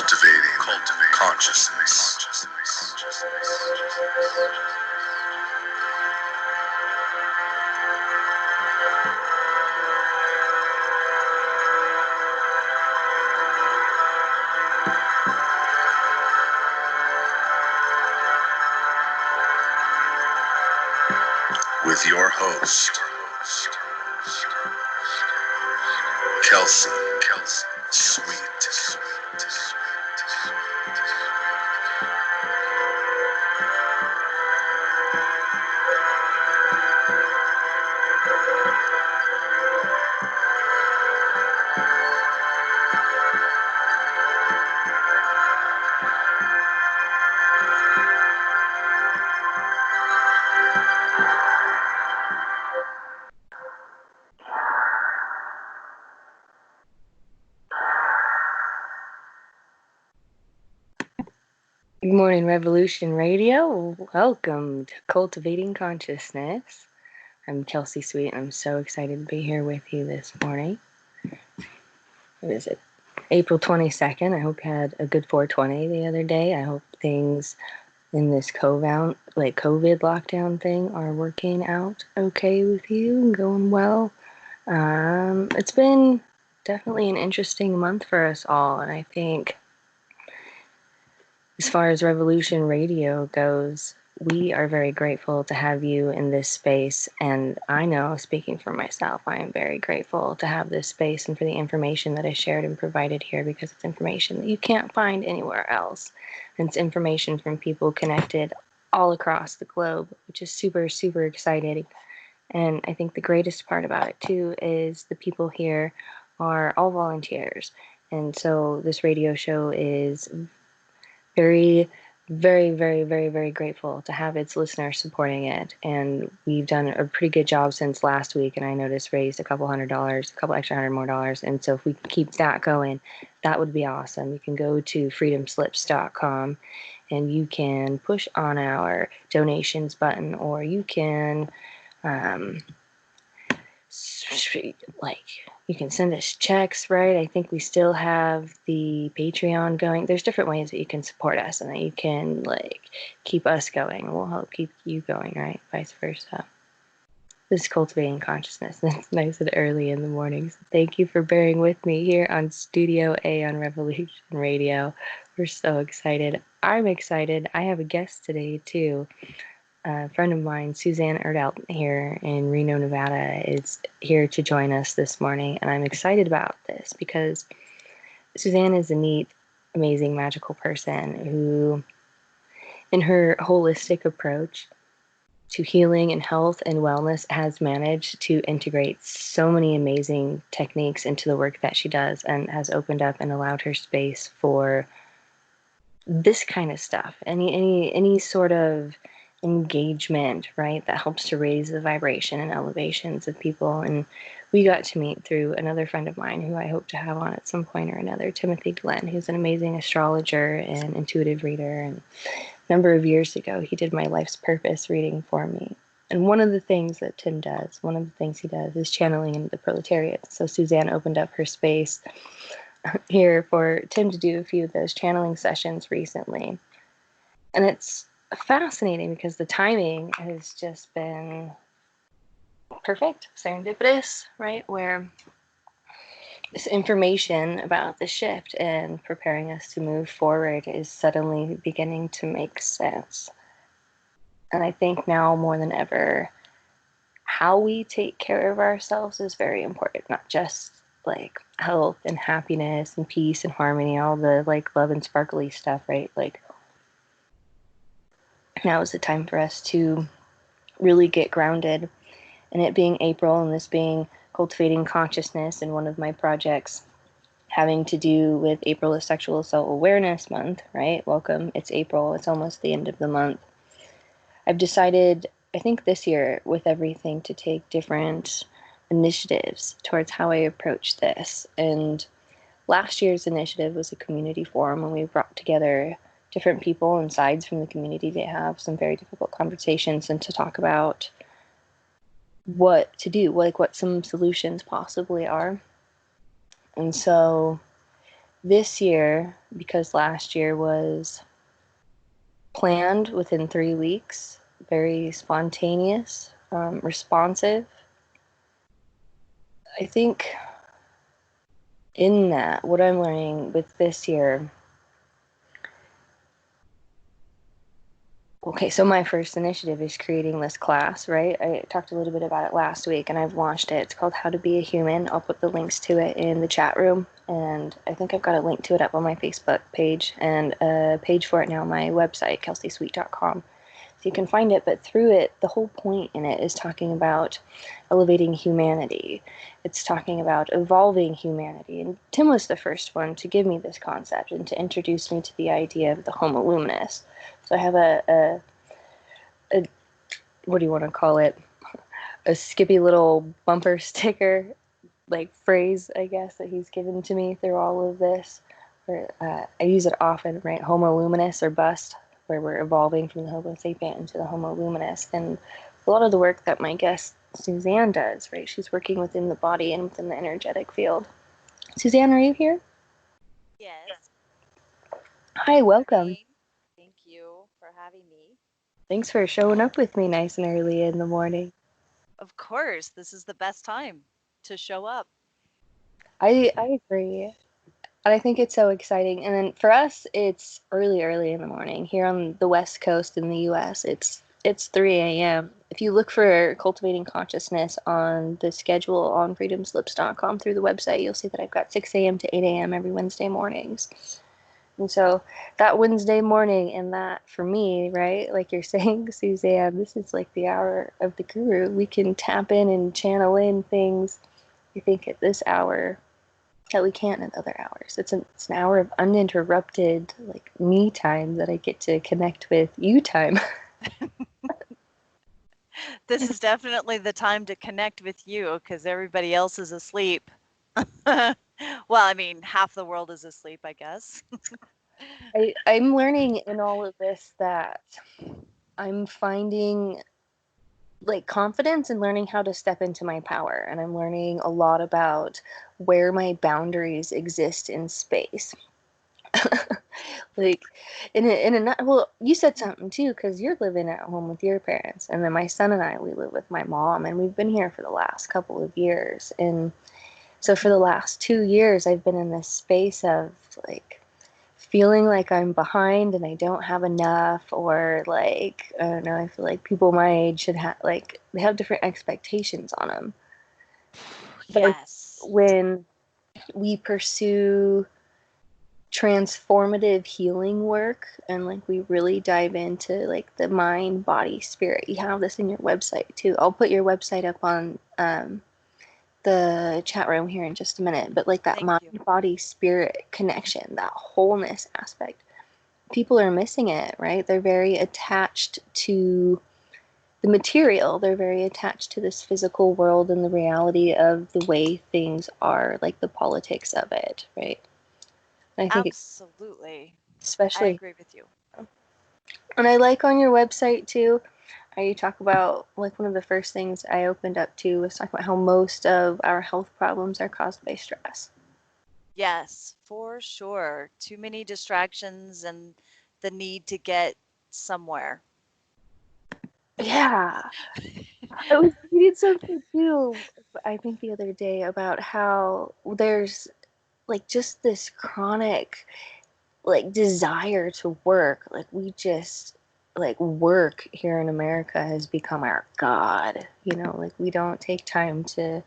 Cultivating consciousness. With your host, Kelsey, Sweet. Good morning, Revolution Radio. Welcome to Cultivating Consciousness. I'm Kelsey Sweet, and I'm so excited to be here with you this morning. What is it? April 22nd. I hope you had a good 420 the other day. I hope things in this COVID lockdown thing are working out okay with you and going well. It's been definitely an interesting month for us all, and I think as far as Revolution Radio goes, we are very grateful to have you in this space. And I know, speaking for myself, I am very grateful to have this space and for the information that is shared and provided here, because it's information that you can't find anywhere else. And it's information from people connected all across the globe, which is super, super exciting. And I think the greatest part about it, too, is the people here are all volunteers. And so this radio show is very, very, very, very, very grateful to have its listeners supporting it. And we've done a pretty good job since last week, and I noticed raised a couple extra $100 more. And so if we can keep that going, that would be awesome. You can go to freedomslips.com and you can push on our donations button, or you can you can send us checks, right? I think we still have the Patreon going. There's different ways that you can support us and that you can keep us going. We'll help keep you going, right? Vice versa. This is Cultivating Consciousness. It's nice and early in the morning. So thank you for bearing with me here on Studio A on Revolution Radio. We're so excited. I'm excited. I have a guest today too. A friend of mine, Suzanne Erdelt, here in Reno, Nevada, is here to join us this morning, and I'm excited about this because Suzanne is a neat, amazing, magical person who, in her holistic approach to healing and health and wellness, has managed to integrate so many amazing techniques into the work that she does, and has opened up and allowed her space for this kind of stuff. Any sort of engagement, right, that helps to raise the vibration and elevations of people. And we got to meet through another friend of mine who I hope to have on at some point or another, Timothy Glenn, who's an amazing astrologer and intuitive reader. And a number of years ago, he did my life's purpose reading for me. And one of the things that Tim does, is channeling into the proletariat. So Suzanne opened up her space here for Tim to do a few of those channeling sessions recently. And it's fascinating because the timing has just been perfect, serendipitous, right? Where this information about the shift and preparing us to move forward is suddenly beginning to make sense. And I think now more than ever, how we take care of ourselves is very important, not just health and happiness and peace and harmony, all the love and sparkly stuff, right? Now is the time for us to really get grounded. And it being April, and this being Cultivating Consciousness, and one of my projects having to do with April is Sexual Assault Awareness Month, right? Welcome. It's April. It's almost the end of the month. I've decided, I think this year, with everything, to take different initiatives towards how I approach this. And last year's initiative was a community forum, and we brought together different people and sides from the community to have some very difficult conversations and to talk about what to do, what some solutions possibly are. And so this year, because last year was planned within 3 weeks, very spontaneous, responsive. I think in that, what I'm learning with this year, okay, so my first initiative is creating this class, right? I talked a little bit about it last week and I've launched it. It's called How to Be a Human. I'll put the links to it in the chat room, and I think I've got a link to it up on my Facebook page and a page for it now on my website, kelseysweet.com. So you can find it, but through it, the whole point in it is talking about elevating humanity. It's talking about evolving humanity. And Tim was the first one to give me this concept and to introduce me to the idea of the Homo luminous. So I have a what do you want to call it? A skippy little bumper sticker, like phrase, I guess, that he's given to me through all of this. Where, I use it often, right? Homo luminous or bust, where we're evolving from the Homo sapien into the Homo luminous. And a lot of the work that my guest Suzanne does, right? She's working within the body and within the energetic field. Suzanne, are you here? Yes. Hi, welcome. Thank you for having me. Thanks for showing up with me nice and early in the morning. Of course, this is the best time to show up. I agree. And I think it's so exciting. And then for us, it's early in the morning. Here on the West Coast in the US, it's 3 a.m. If you look for Cultivating Consciousness on the schedule on freedomslips.com through the website, you'll see that I've got 6 a.m. to 8 a.m. every Wednesday mornings. And so that Wednesday morning, and that for me, right, like you're saying, Suzanne, this is like the hour of the guru. We can tap in and channel in things, I think, at this hour that we can't in other hours. It's an hour of uninterrupted, like, me time that I get to connect with you time. This is definitely the time to connect with you because everybody else is asleep. Well, I mean, half the world is asleep, I guess. I'm learning in all of this that I'm finding like confidence and learning how to step into my power, and I'm learning a lot about where my boundaries exist in space. Like well, you said something too, because you're living at home with your parents, and then my son and I, we live with my mom, and we've been here for the last couple of years. And so for the last 2 years I've been in this space of like feeling like I'm behind and I don't have enough, or like, I don't know, I feel like people my age should have, like, they have different expectations on them. But Yes. when we pursue transformative healing work and like we really dive into like the mind, body, spirit, you have this in your website too. I'll put your website up on the chat room here in just a minute, but like that mind, body, spirit connection, that wholeness aspect, people are missing it, right? They're very attached to the material. They're very attached to this physical world and the reality of the way things are, like the politics of it, right? And I think absolutely, especially, I agree with you. And I like on your website too, how you talk about, like, one of the first things I opened up to was talking about how most of our health problems are caused by stress. Yes, for sure. Too many distractions and the need to get somewhere. Yeah. I was reading something too, I think the other day, about how there's like just this chronic like desire to work. Like we just like work here in America has become our god, you know, like we don't take time to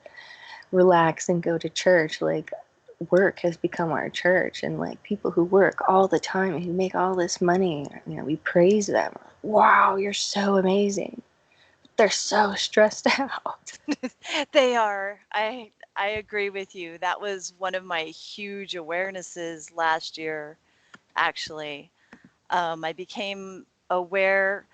relax and go to church. Like work has become our church, and like people who work all the time and who make all this money, you know, we praise them. Wow, you're so amazing. They're so stressed out. They are. I agree with you. That was one of my huge awarenesses last year, actually. I became aware.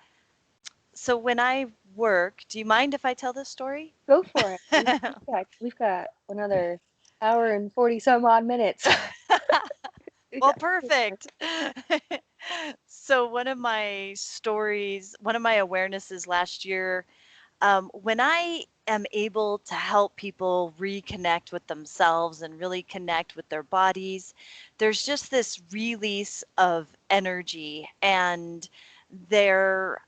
So when I work, do you mind if I tell this story? Go for it. We've got another hour and 40 some odd minutes. Well, perfect. So one of my stories, one of my awarenesses last year, When I am able to help people reconnect with themselves and really connect with their bodies, there's just this release of energy, and they're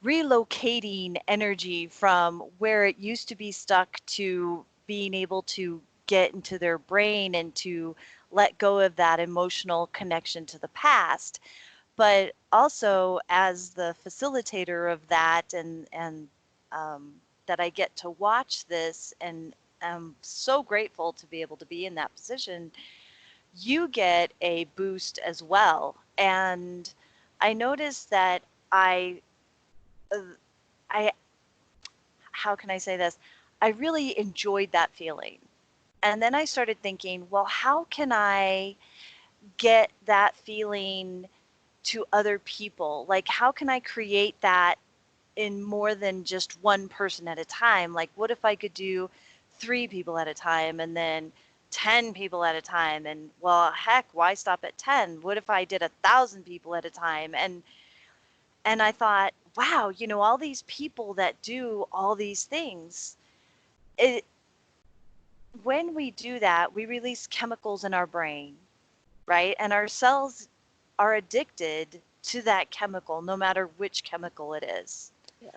relocating energy from where it used to be stuck to being able to get into their brain and to let go of that emotional connection to the past. But also, as the facilitator of that, and that I get to watch this, and I'm so grateful to be able to be in that position, you get a boost as well. And I noticed that I, uh, I, how can I say this? I really enjoyed that feeling. And then I started thinking, well, how can I get that feeling to other people? Like, how can I create that in more than just one person at a time? Like, what if I could do 3 people at a time, and then 10 people at a time? And well, heck, why stop at 10? What if I did 1,000 people at a time? And I thought, wow, all these people that do all these things, it, when we do that, we release chemicals in our brain, right? And our cells are addicted to that chemical, no matter which chemical it is. Yeah.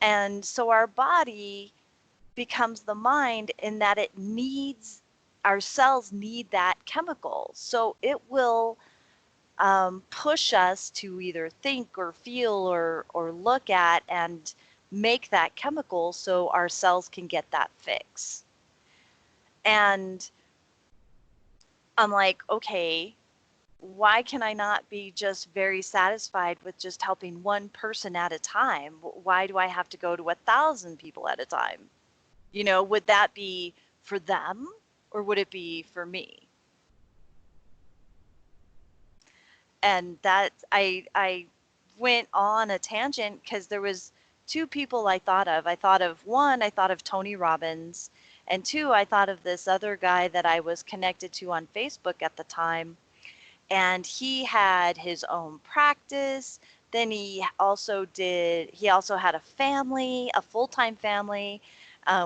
And so our body becomes the mind in that it needs, our cells need that chemical. So it will push us to either think or feel or look at and make that chemical so our cells can get that fix. And I'm like, okay, why can I not be just very satisfied with just helping one person at a time? Why do I have to go to 1,000 people at a time? Would that be for them, or would it be for me? And that I went on a tangent because there was 2 people I thought of. I thought of one, I thought of Tony Robbins, and 2, I thought of this other guy that I was connected to on Facebook at the time. And he had his own practice. Then he also had a family, a full-time family,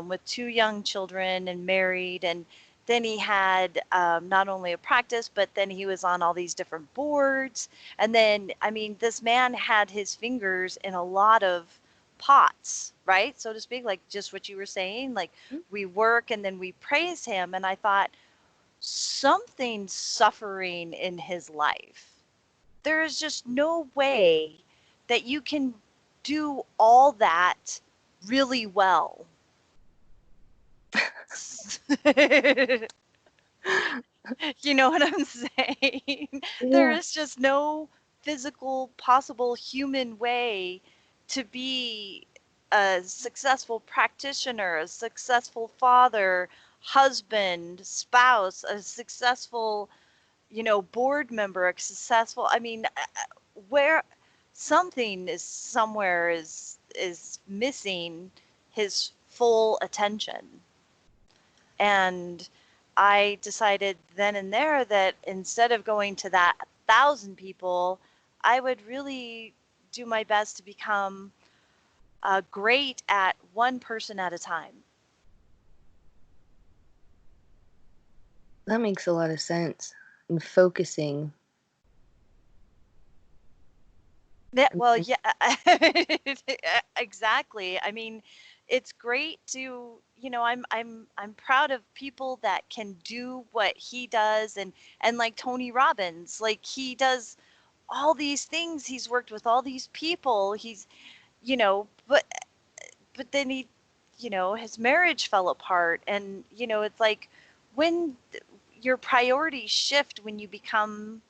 with 2 young children and married. And then he had not only a practice, but then he was on all these different boards. And then, I mean, this man had his fingers in a lot of pots, right? So to speak, like just what you were saying, like we work and then we praise him. And I thought, something's suffering in his life. There is just no way that you can do all that really well. You know what I'm saying? There Yeah. is just no physical, possible human way to be a successful practitioner, a successful father, husband, spouse, a successful, board member, a successful, I mean, where something is somewhere is missing his full attention. And I decided then and there that instead of going to that 1,000 people, I would really do my best to become great at one person at a time. That makes a lot of sense. And focusing. Yeah, I well, mean, yeah, exactly. I mean, it's great to, I'm proud of people that can do what he does, and like Tony Robbins, like he does all these things. He's worked with all these people. He's, but then his marriage fell apart, and it's like when your priorities shift when you become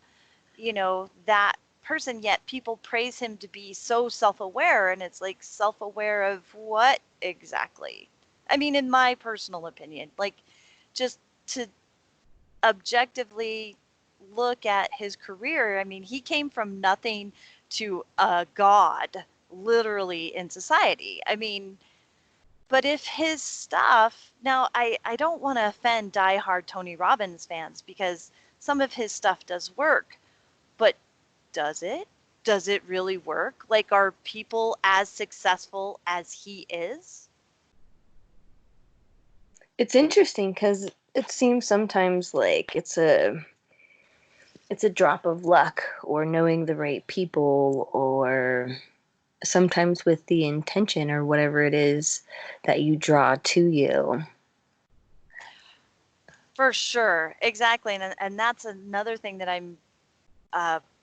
that person, yet people praise him to be so self-aware, and it's like, self-aware of what exactly? I mean, in my personal opinion, like, just to objectively look at his career, I mean, he came from nothing to a god, literally, in society. I mean, but if his stuff, now I don't want to offend diehard Tony Robbins fans, because some of his stuff does work, but does it? does it really work? Like, are people as successful as he is? It's interesting because it seems sometimes like it's a drop of luck or knowing the right people or sometimes with the intention or whatever it is that you draw to you. For sure. Exactly. And that's another thing that I'm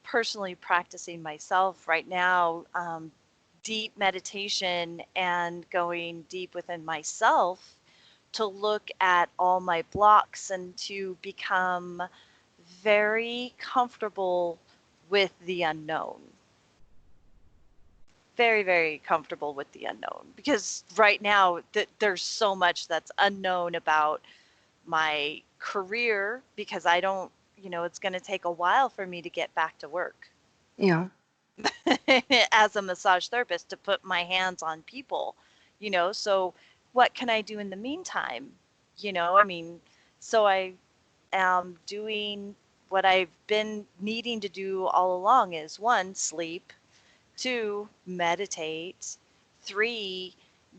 personally practicing myself right now. Deep meditation and going deep within myself to look at all my blocks and to become very comfortable with the unknown. Very, very comfortable with the unknown, because right now there's so much that's unknown about my career, because I don't, it's going to take a while for me to get back to work Yeah. as a massage therapist, to put my hands on people, so what can I do in the meantime? I mean, so I am doing what I've been needing to do all along: is one, sleep; two, meditate; three,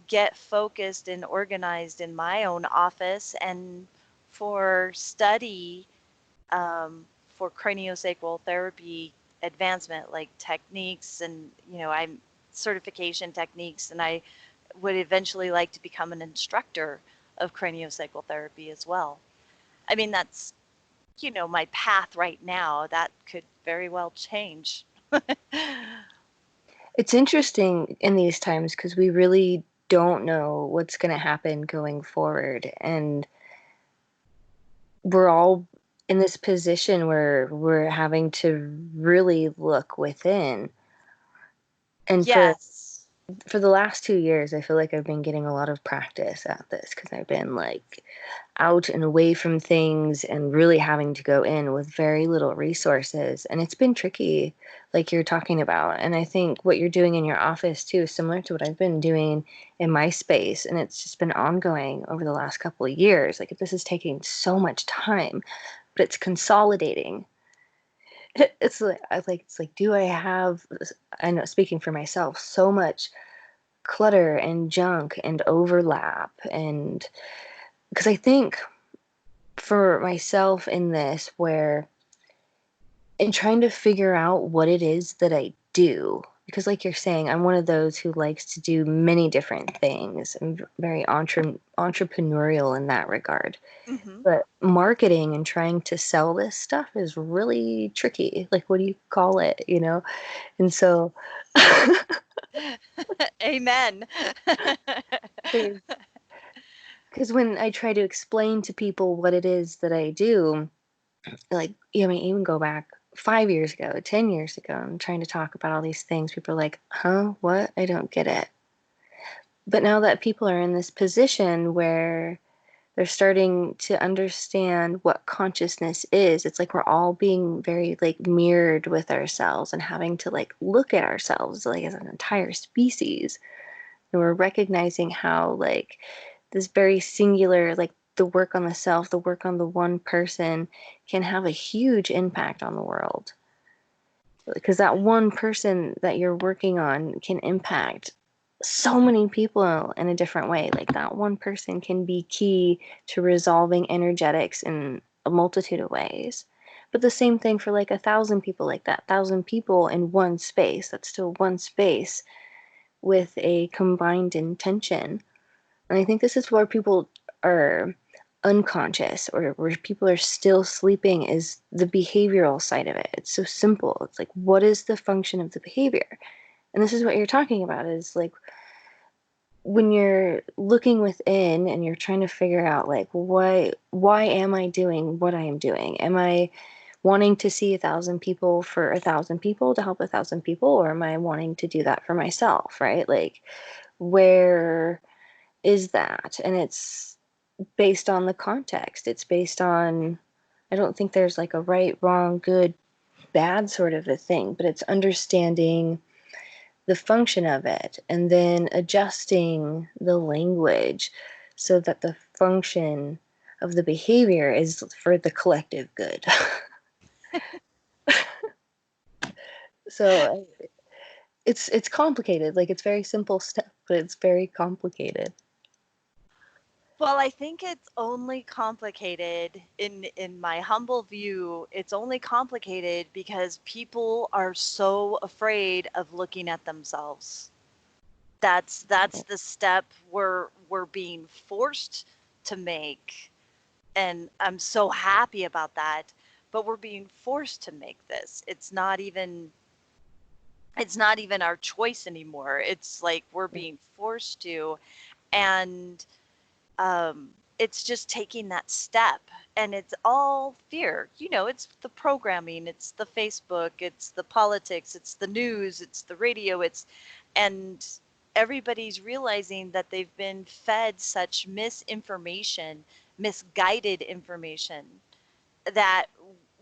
get focused and organized in my own office; and for study, for craniosacral therapy advancement, like techniques and, I'm certification techniques, and I would eventually like to become an instructor of craniosacral therapy as well. I mean, that's, my path right now. That could very well change. It's interesting in these times because we really don't know what's going to happen going forward. And we're all in this position where we're having to really look within. And Yes. for the last 2 years, I feel like I've been getting a lot of practice at this because I've been like out and away from things and really having to go in with very little resources. And it's been tricky, like you're talking about. And I think what you're doing in your office too is similar to what I've been doing in my space. And it's just been ongoing over the last couple of years. Like this is taking so much time, but it's consolidating. It's like, do I have, I know, speaking for myself, so much clutter and junk and overlap, and because I think for myself in this, where in trying to figure out what it is that I do, because like you're saying, I'm one of those who likes to do many different things. I'm very entrepreneurial in that regard. Hmm. But marketing and trying to sell this stuff is really tricky. Like, what do you call it, And so Amen. because when I try to explain to people what it is that I do, like, I mean, even go back 5 years ago, 10 years ago, I'm trying to talk about all these things. People are like, huh, what? I don't get it. But now that people are in this position where they're starting to understand what consciousness is, it's like we're all being very like mirrored with ourselves and having to like look at ourselves like as an entire species. And we're recognizing how like this very singular, like the work on the self, the work on the one person can have a huge impact on the world. Because that one person that you're working on can impact so many people in a different way. Like that one person can be key to resolving energetics in a multitude of ways. But the same thing for like 1,000 people, like that 1,000 people in one space, that's still one space with a combined intention. And I think this is where people are unconscious or where people are still sleeping, is the behavioral side of it. It's so simple. It's like, what is the function of the behavior? And this is what you're talking about, is like when you're looking within and you're trying to figure out like why am I doing what I am doing? Am I wanting to see 1,000 people for 1,000 people to help 1,000 people, or am I wanting to do that for myself, right? Like, where is that? And it's based on the context. It's based on, I don't think there's like a right, wrong, good, bad sort of a thing, but it's understanding the function of it and then adjusting the language so that the function of the behavior is for the collective good. So it's complicated. Like, it's very simple step, but it's very complicated. Well, I think it's only complicated in my humble view, it's only complicated because people are so afraid of looking at themselves. That's the step we're being forced to make, and I'm so happy about that, but we're being forced to make this. It's not even our choice anymore. It's like we're being forced to, and it's just taking that step, and it's all fear. It's the programming, it's the Facebook, it's the politics, it's the news, it's the radio, and everybody's realizing that they've been fed such misinformation, misguided information, that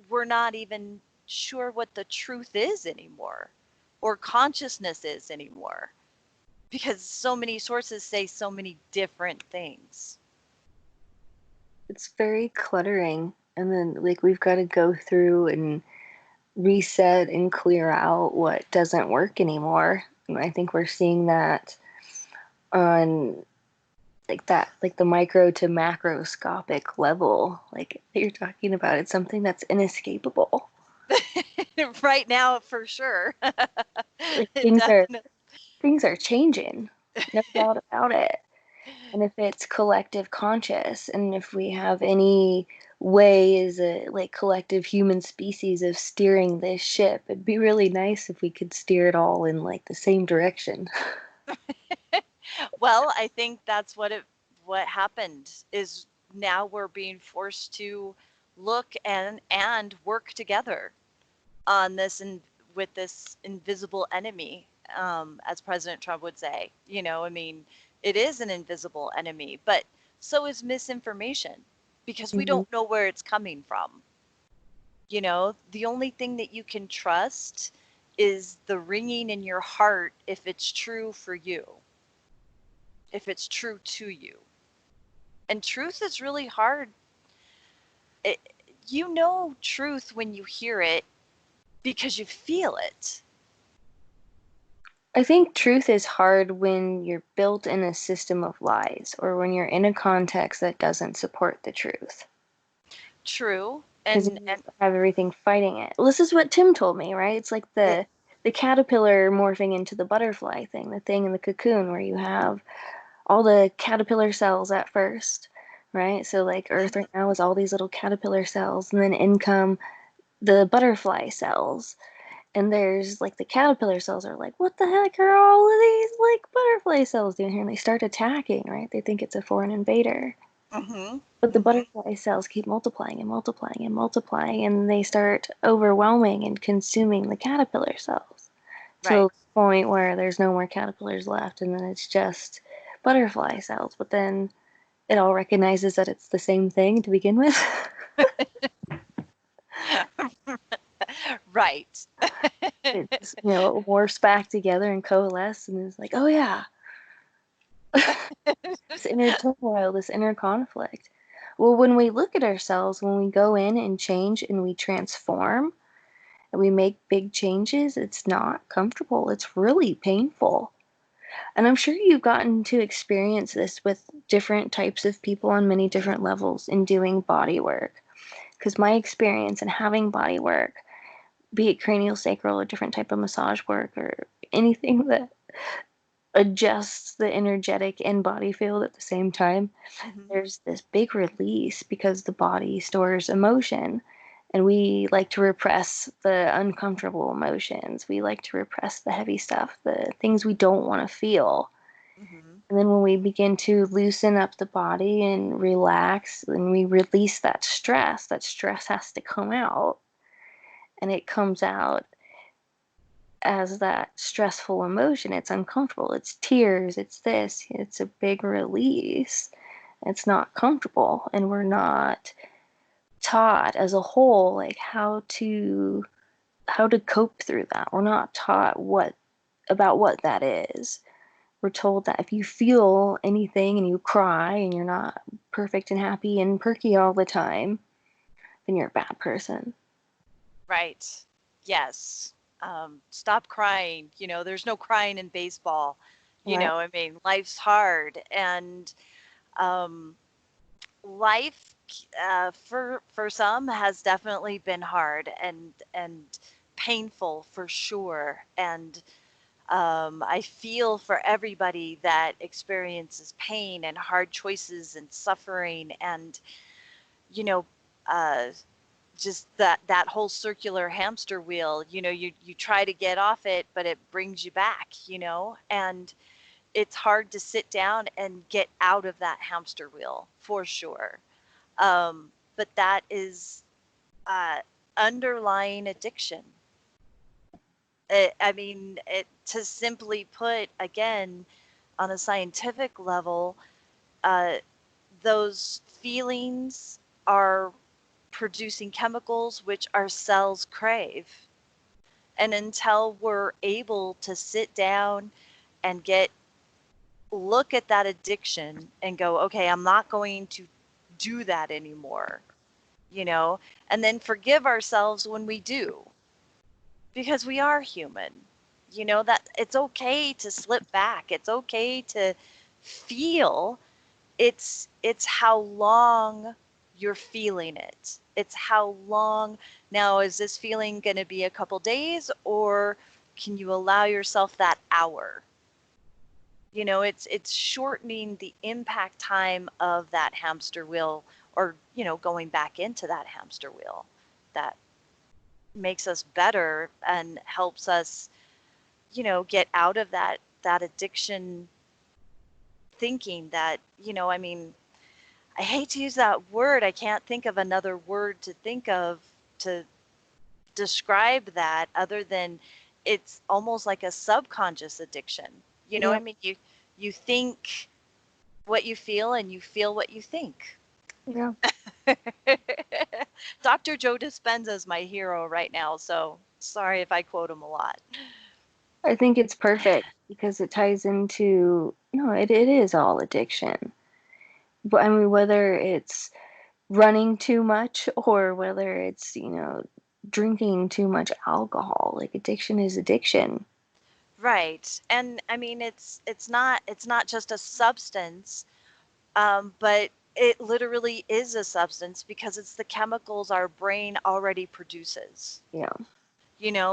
we're not even sure what the truth is anymore, or consciousness is anymore, because so many sources say so many different things. It's very cluttering. And then, like, we've got to go through and reset and clear out what doesn't work anymore. And I think we're seeing that on like the micro to macroscopic level, like you're talking about. It's something that's inescapable. Right now, for sure. Like, Definitely. things are changing, no doubt about it. And if it's collective conscious, and if we have any way as a like collective human species of steering this ship, it'd be really nice if we could steer it all in like the same direction. Well, I think that's what happened is now we're being forced to look and work together on this, and with this invisible enemy, as President Trump would say. I mean, it is an invisible enemy, but so is misinformation, because we Mhm. don't know where it's coming from. The only thing that you can trust is the ringing in your heart, if it's true for you, if it's true to you. And truth is really hard. It, truth when you hear it, because you feel it. I think truth is hard when you're built in a system of lies or when you're in a context that doesn't support the truth. True. Because And you have everything fighting it. Well, this is what Tim told me, right? It's like it, the caterpillar morphing into the butterfly thing, the thing in the cocoon where you have all the caterpillar cells at first, right? So like Earth right now is all these little caterpillar cells, and then in come the butterfly cells. And there's like the caterpillar cells are like, what the heck are all of these like butterfly cells doing here? And they start attacking, right? They think it's a foreign invader. mm-hmm, But the mm-hmm, butterfly cells keep multiplying and multiplying and multiplying, and they start overwhelming and consuming the caterpillar cells till right. the point where there's no more caterpillars left, and then it's just butterfly cells. But then it all recognizes that it's the same thing to begin with. Right. It's, morphs back together and coalesce, and it's like, oh yeah, this inner turmoil, this inner conflict. Well, when we look at ourselves, when we go in and change and we transform and we make big changes, it's not comfortable. It's really painful. And I'm sure you've gotten to experience this with different types of people on many different levels in doing body work. Because my experience in having body work, be it cranial sacral or different type of massage work or anything that adjusts the energetic and body field at the same time, Mm-hmm. there's this big release because the body stores emotion. And we like to repress the uncomfortable emotions. We like to repress the heavy stuff, the things we don't want to feel. Mm-hmm. And then when we begin to loosen up the body and relax and we release that stress has to come out. And it comes out as that stressful emotion. It's uncomfortable. It's tears. It's this. It's a big release. It's not comfortable. And we're not taught as a whole like how to cope through that. We're not taught what that is. We're told that if you feel anything and you cry and you're not perfect and happy and perky all the time, then you're a bad person. Right. Yes. stop crying. There's no crying in baseball. Right. I mean, life's hard, and um, life for some has definitely been hard and painful for sure. And I feel for everybody that experiences pain and hard choices and suffering, and you know, uh, just that whole circular hamster wheel. You try to get off it, but it brings you back. And it's hard to sit down and get out of that hamster wheel for sure. But that is uh, underlying addiction. I mean, to simply put, again, on a scientific level, uh, those feelings are producing chemicals which our cells crave. And until we're able to sit down and look at that addiction and go, okay, I'm not going to do that anymore, and then forgive ourselves when we do, because we are human. That it's okay to slip back. It's okay to feel. It's how long you're feeling it. It's how long. Now, is this feeling going to be a couple days, or can you allow yourself that hour? It's shortening the impact time of that hamster wheel, or going back into that hamster wheel, that makes us better and helps us get out of that addiction thinking. That I mean, I hate to use that word. I can't think of another word to think of to describe that, other than it's almost like a subconscious addiction. I Yep. mean, you think what you feel, and you feel what you think. Yeah. Dr. Joe Dispenza is my hero right now, so sorry if I quote him a lot. I think it's perfect because it ties into, no, it is all addiction. But I mean, whether it's running too much or whether it's, drinking too much alcohol, like addiction is addiction. Right. And I mean, it's not just a substance, but it literally is a substance because it's the chemicals our brain already produces. Yeah.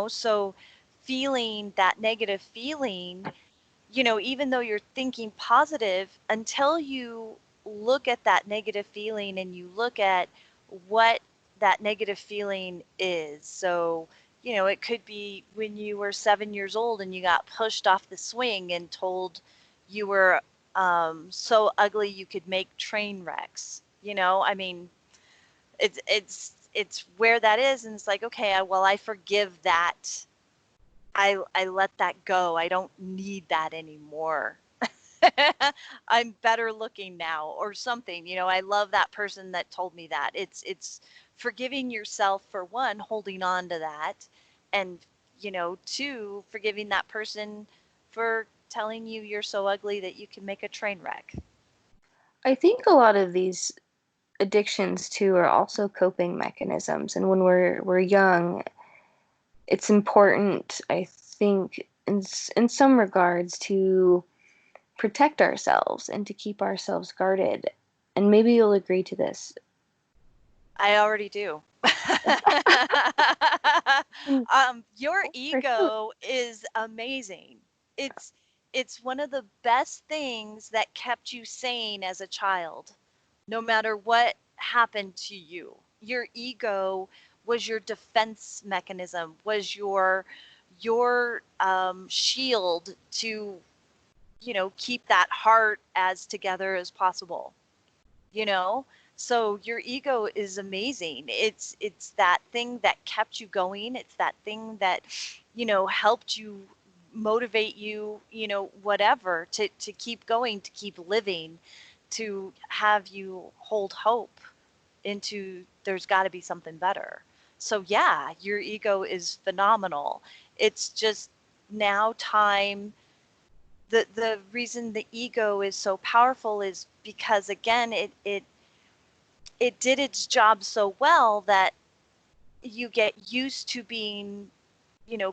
So feeling that negative feeling, even though you're thinking positive, until you look at that negative feeling and you look at what that negative feeling is. So, it could be when you were 7 years old and you got pushed off the swing and told you were so ugly you could make train wrecks. I mean, it's where that is, and it's like, okay, well, I forgive that. I let that go. I don't need that anymore. I'm better looking now, or something. I love that person that told me that. It's forgiving yourself, for one, holding on to that, and two, forgiving that person for telling you you're so ugly that you can make a train wreck. I think a lot of these addictions too are also coping mechanisms, and when we're young, it's important, I think, in some regards, to protect ourselves and to keep ourselves guarded. And maybe you'll agree to this. I already do. Mm, Your for sure. ego is amazing. It's it's one of the best things that kept you sane as a child, no matter what happened to you. Your ego was your defense mechanism, was your shield to keep that heart as together as possible. you know so your ego is amazing. It's that thing that kept you going. It's that thing that helped you, motivate you, whatever, to keep going, to keep living, to have you hold hope into there's got to be something better. So yeah, your ego is phenomenal. It's just now time. The reason the ego is so powerful is because, again, it did its job so well that you get used to being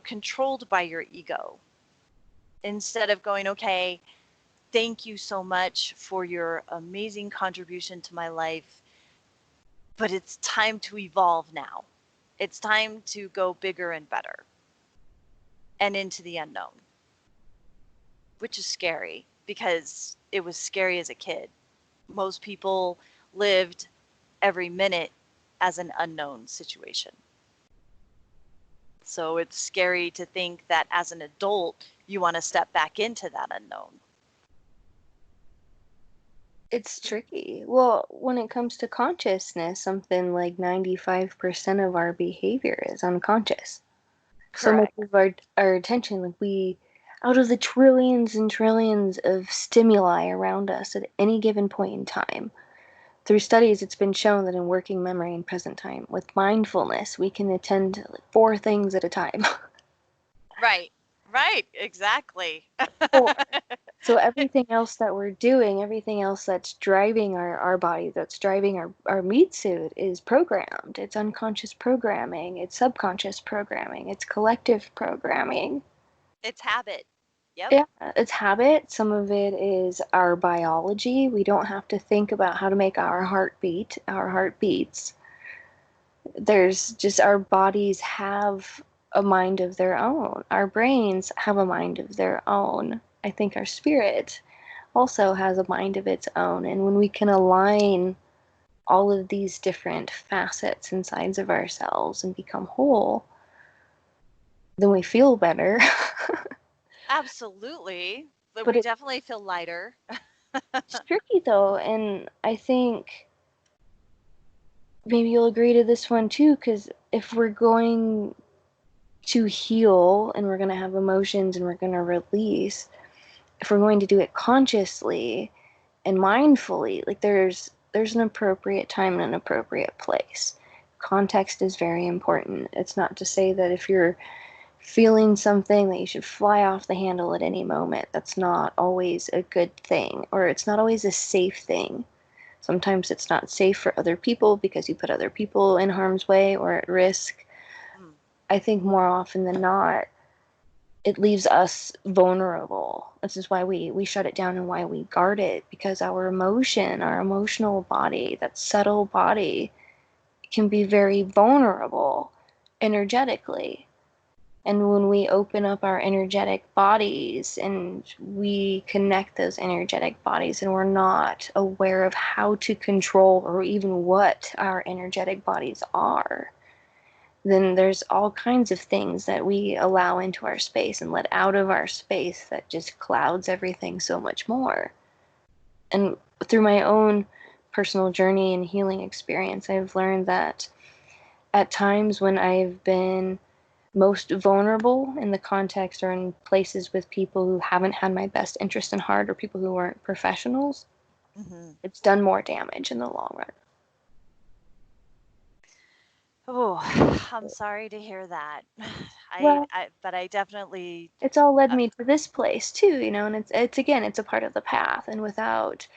controlled by your ego, instead of going, okay, thank you so much for your amazing contribution to my life, but it's time to evolve now. It's time to go bigger and better and into the unknown, which is scary because it was scary as a kid. Most people lived every minute as an unknown situation. So it's scary to think that as an adult, you want to step back into that unknown. It's tricky. Well, when it comes to consciousness, something like 95% of our behavior is unconscious. So much Correct. of our attention, like out of the trillions and trillions of stimuli around us at any given point in time, through studies, it's been shown that in working memory and present time, with mindfulness, we can attend to like 4 things at a time. Right, exactly. 4. So everything else that we're doing, everything else that's driving our body, that's driving our meat suit is programmed. It's unconscious programming, it's subconscious programming, it's collective programming. It's habit. Yep. Yeah, it's habit. Some of it is our biology. We don't have to think about how to make our heart beat. Our heart beats. There's just our bodies have a mind of their own. Our brains have a mind of their own. I think our spirit also has a mind of its own. And when we can align all of these different facets and sides of ourselves and become whole, then we feel better. Absolutely. But But we it's definitely feel lighter. tricky though, and I think maybe you'll agree to this one too, because if we're going to heal and we're going to have emotions and we're going to release, if we're going to do it consciously and mindfully, like there's an appropriate time and an appropriate place. Context is very important. It's not to say that if you're feeling something that you should fly off the handle at any moment. That's not always a good thing, or it's not always a safe thing. Sometimes it's not safe for other people because you put other people in harm's way or at risk. Mm. I think more often than not, it leaves us vulnerable. This is why we shut it down and why we guard it, because our emotional body, that subtle body, can be very vulnerable energetically. And when we open up our energetic bodies and we connect those energetic bodies and we're not aware of how to control or even what our energetic bodies are, then there's all kinds of things that we allow into our space and let out of our space that just clouds everything so much more. And through my own personal journey and healing experience, I've learned that at times when I've been most vulnerable in the context or in places with people who haven't had my best interest in heart or people who weren't professionals, Mm-hmm. it's done more damage in the long run. Oh, I'm sorry to hear that. Well, But I definitely, it's all led me to this place too, and it's again, it's a part of the path, and without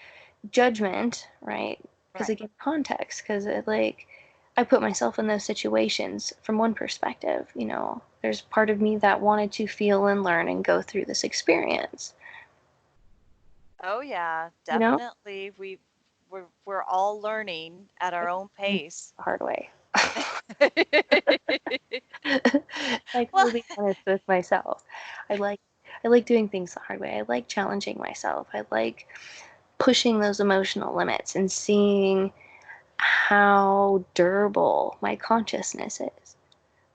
judgment, right? Because right. again, context, because I put myself in those situations from one perspective, there's part of me that wanted to feel and learn and go through this experience, Oh yeah, you know? definitely. We're all learning at our own The pace. hard way. Like, Well, I'll be honest with myself. I like I like doing things the hard way. I like challenging myself. I like pushing those emotional limits and seeing how durable my consciousness is.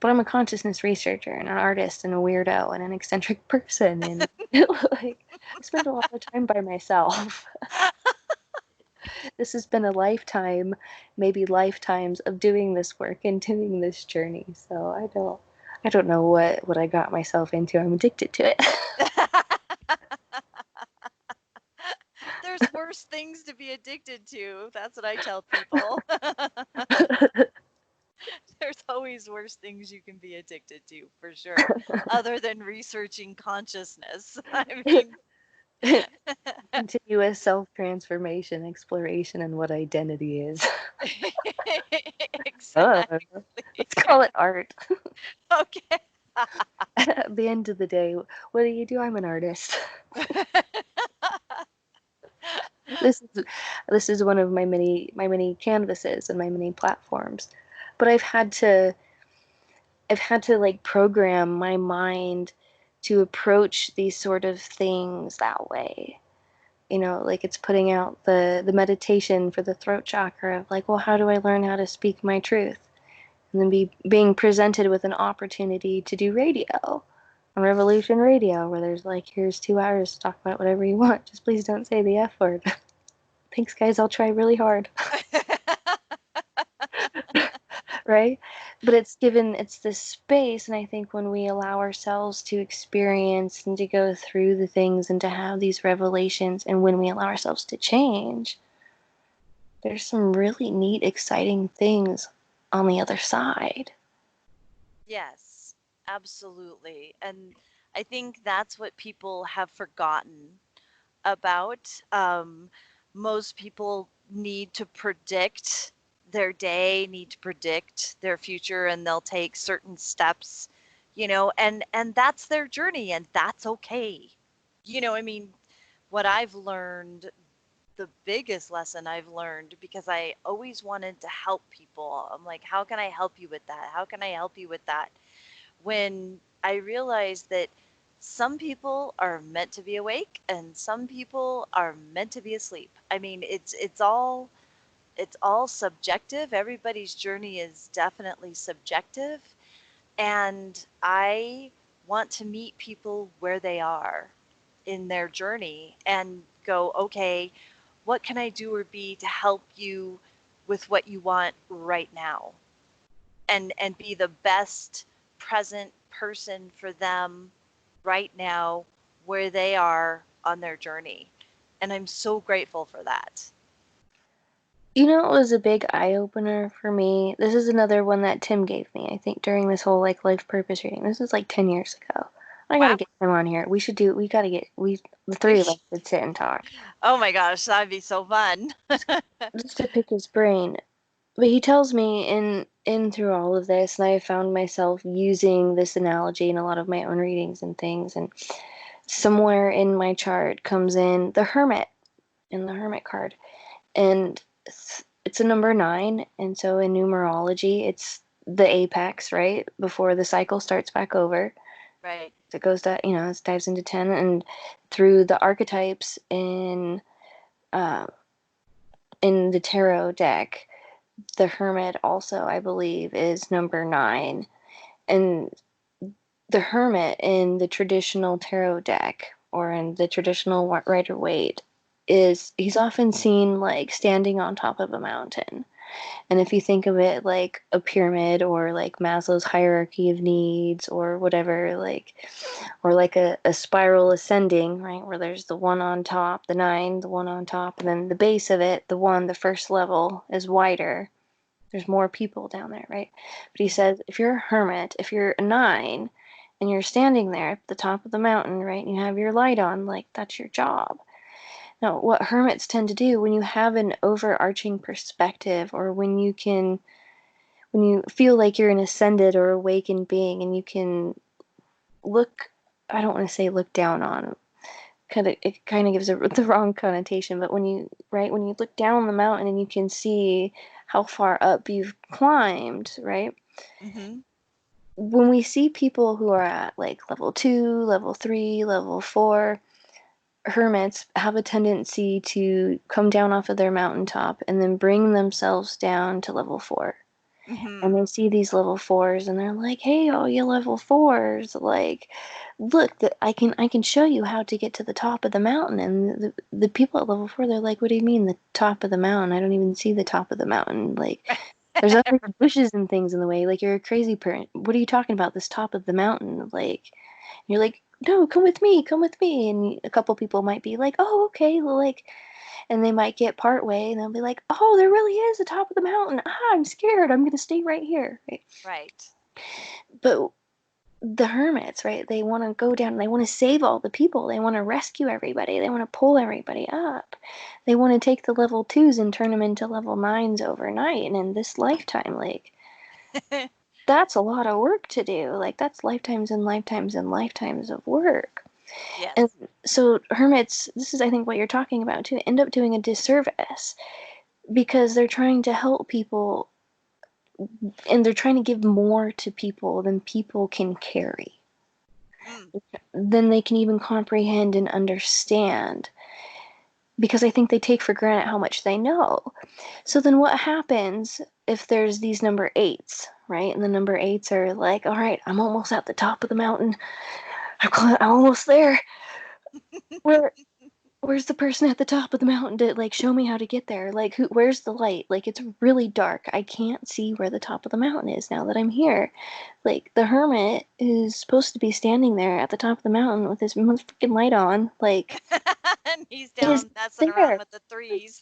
But I'm a consciousness researcher and an artist and a weirdo and an eccentric person, and I spend a lot of time by myself. This has been a lifetime, maybe lifetimes of doing this work and doing this journey. So I don't know what I got myself into. I'm addicted to it. there's worse things to be addicted to. That's what I tell people. There's always worse things you can be addicted to, for sure, other than researching consciousness. I mean, Continuous self-transformation, exploration, and what identity is. exactly. Let's call it art. Okay. At the end of the day, what do? I'm an artist. This is one of my many canvases and my many platforms. But I've had to like program my mind to approach these sort of things that way. Like it's putting out the meditation for the throat chakra of like, well, how do I learn how to speak my truth? And then being presented with an opportunity to do radio on Revolution Radio, where there's like, here's 2 hours to talk about whatever you want. Just please don't say the F word. Thanks, guys. I'll try really hard. Right? But it's this space, and I think when we allow ourselves to experience and to go through the things and to have these revelations, and when we allow ourselves to change, there's some really neat, exciting things on the other side. Yes, absolutely. And I think that's what people have forgotten about. Most people need to predict their day, need to predict their future, and they'll take certain steps, and that's their journey, and that's okay. I mean, what I've learned, the biggest lesson I've learned, because I always wanted to help people. I'm like, how can I help you with that? How can I help you with that? When I realized that some people are meant to be awake and some people are meant to be asleep. I mean, it's all subjective. Everybody's journey is definitely subjective, and I want to meet people where they are in their journey and go, okay, what can I do or be to help you with what you want right now? And be the best present person for them right now where they are on their journey. And I'm so grateful for that. It was a big eye opener for me. This is another one that Tim gave me, I think, during this whole like life purpose reading. This was like 10 years ago. I gotta Wow. get him on here. The three of us would sit and talk. Oh my gosh, that'd be so fun. Just to pick his brain. But he tells me in through all of this, and I have found myself using this analogy in a lot of my own readings and things, and somewhere in my chart comes in the Hermit, in the Hermit card. And it's a number 9, and so in numerology, it's the apex, right? Before the cycle starts back over. Right. So it goes to, it dives into 10, and through the archetypes uh, in the tarot deck, the Hermit also, I believe, is number 9. And the Hermit in the traditional tarot deck, or in the traditional Rider-Waite, he's often seen like standing on top of a mountain. And if you think of it like a pyramid, or like Maslow's hierarchy of needs, or whatever, or like a spiral ascending, right, where there's the one on top, the 9, the one on top, and then the base of it, the first level is wider. There's more people down there, right? But he says, if you're a hermit, if you're a 9, and you're standing there at the top of the mountain, right, and you have your light on, like, that's your job. Now, what hermits tend to do, when you have an overarching perspective, or when you feel like you're an ascended or awakened being, and you can look, I don't want to say look down on, it kind of gives the wrong connotation, but when you look down the mountain and you can see how far up you've climbed, right? Mm-hmm. When we see people who are at like level 2, level 3, level 4, hermits have a tendency to come down off of their mountaintop and then bring themselves down to level 4. Mm-hmm. And they see these level 4s, and they're like, hey, all you level 4s, like, look, that I can show you how to get to the top of the mountain. And the people at level 4, they're like, what do you mean the top of the mountain? I don't even see the top of the mountain. Like, there's other bushes and things in the way. Like, you're a crazy person. What are you talking about, this top of the mountain? Like, you're like, no, come with me, come with me. And a couple people might be like, oh, okay, well, like, and they might get part way, and they'll be like, oh, there really is a top of the mountain. I'm scared. I'm going to stay right here. Right? Right. But the hermits, right, they want to go down. They want to save all the people. They want to rescue everybody. They want to pull everybody up. They want to take the level 2s and turn them into level 9s overnight and in this lifetime. Like, that's a lot of work to do. Like, that's lifetimes and lifetimes and lifetimes of work. Yes. And so hermits, this is, I think, what you're talking about too, end up doing a disservice because they're trying to help people and they're trying to give more to people than people can carry, Mm. than they can even comprehend and understand. Because I think they take for granted how much they know. So then what happens if there's these number 8s, right? And the number 8s are like, all right, I'm almost at the top of the mountain. I'm almost there. Where's the person at the top of the mountain to like show me how to get there? Like, where's the light? Like, it's really dark. I can't see where the top of the mountain is now that I'm here. Like, the hermit is supposed to be standing there at the top of the mountain with his freaking light on. Like, And he's is down messing there. around with the threes.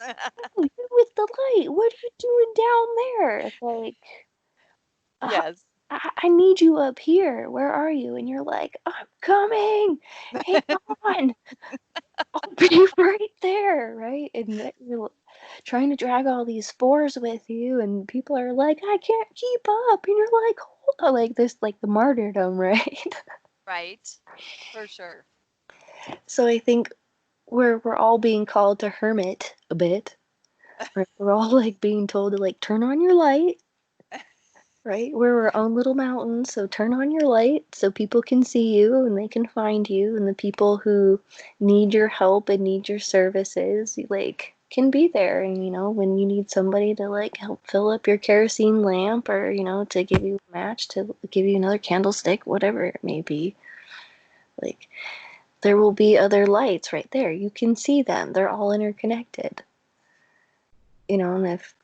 You with the light. What are you doing down there? Like, Yes. I need you up here. Where are you? And you're like, I'm coming. Hang on. I'll be right there, right? And you're trying to drag all these fours with you, and people are like, I can't keep up. And you're like, hold on, like this, like the martyrdom, right? Right. For sure. So I think we're all being called to hermit a bit. Right? We're all like being told to like turn on your light, right? We're our own little mountain, so turn on your light so people can see you and they can find you, and the people who need your help and need your services, like, can be there. And when you need somebody to like help fill up your kerosene lamp, or to give you a match, to give you another candlestick, whatever it may be, like, there will be other lights right there. You can see them. They're all interconnected. And if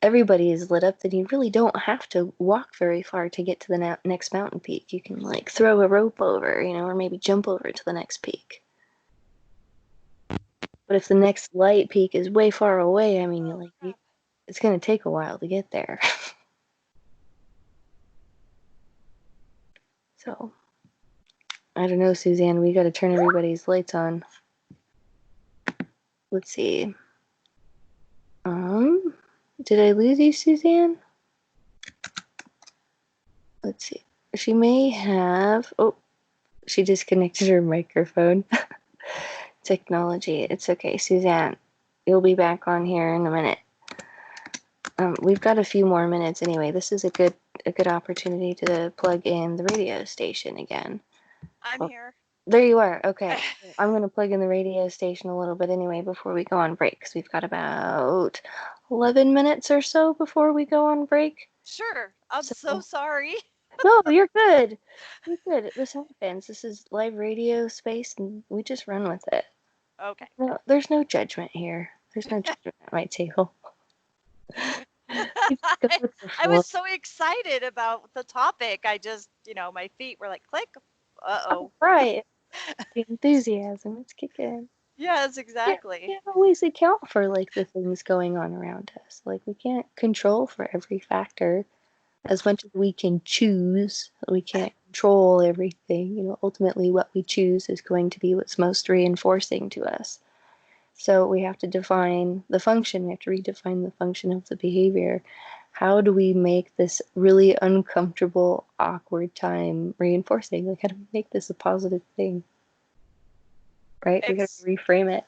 everybody is lit up, then you really don't have to walk very far to get to the next mountain peak. You can like throw a rope over, or maybe jump over to the next peak. But if the next light peak is way far away, I mean, it's going to take a while to get there. So, I don't know, Suzanne, we got to turn everybody's lights on. Let's see. Did I lose you, Suzanne? Let's see. She may have. Oh, she disconnected her microphone. Technology. It's okay, Suzanne. You'll be back on here in a minute. We've got a few more minutes anyway. This is a good opportunity to plug in the radio station again. I'm here. There you are. Okay. I'm going to plug in the radio station a little bit anyway before we go on break, because we've got about 11 minutes or so before we go on break. Sure. I'm so sorry. No, you're good. You're good. This happens. This is live radio space, and we just run with it. Okay. No, there's no judgment here. There's no judgment at my table. I was so excited about the topic. I just, my feet were like, click. Uh-oh. Right. The enthusiasm, it's kicking. Yes, exactly. We can't always account for like the things going on around us. Like, we can't control for every factor as much as we can choose. We can't control everything. Ultimately what we choose is going to be what's most reinforcing to us. So we have to define the function. We have to redefine the function of the behavior. How do we make this really uncomfortable, awkward time reinforcing? Like, how do we make this a positive thing? Right? We got to reframe it.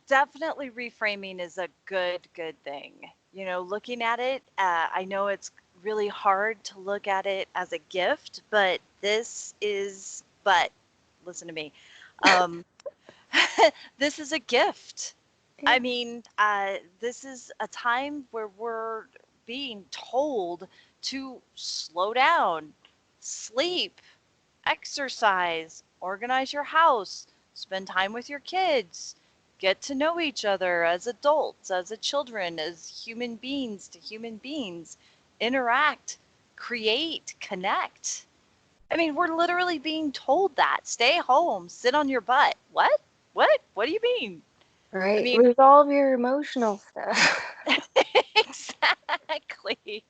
Definitely reframing is a good thing. Looking at it, I know it's really hard to look at it as a gift, but listen to me. This is a gift. Yeah. I mean, this is a time where we're being told to slow down, sleep, exercise, organize your house, spend time with your kids, get to know each other as adults, as children, as human beings to human beings, interact, create, connect. I mean, we're literally being told that. Stay home, sit on your butt. What? What do you mean? Right? I mean, resolve your emotional stuff. exactly.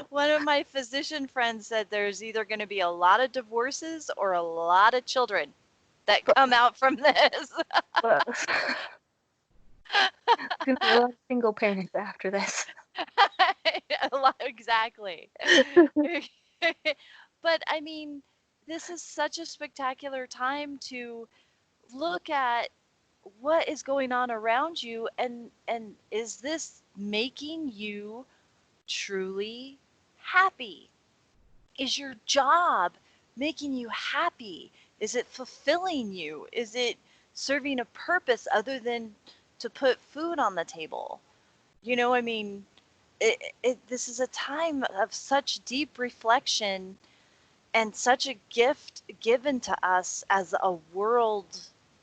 One of my physician friends said there's either going to be a lot of divorces or a lot of children that come out from this. There's going to be a lot of single parents after this. A lot, exactly. But I mean, this is such a spectacular time to look at what is going on around you, and is this making you truly happy? Is your job making you happy? Is it fulfilling you? Is it serving a purpose other than to put food on the table? I mean, this is a time of such deep reflection and such a gift given to us as a world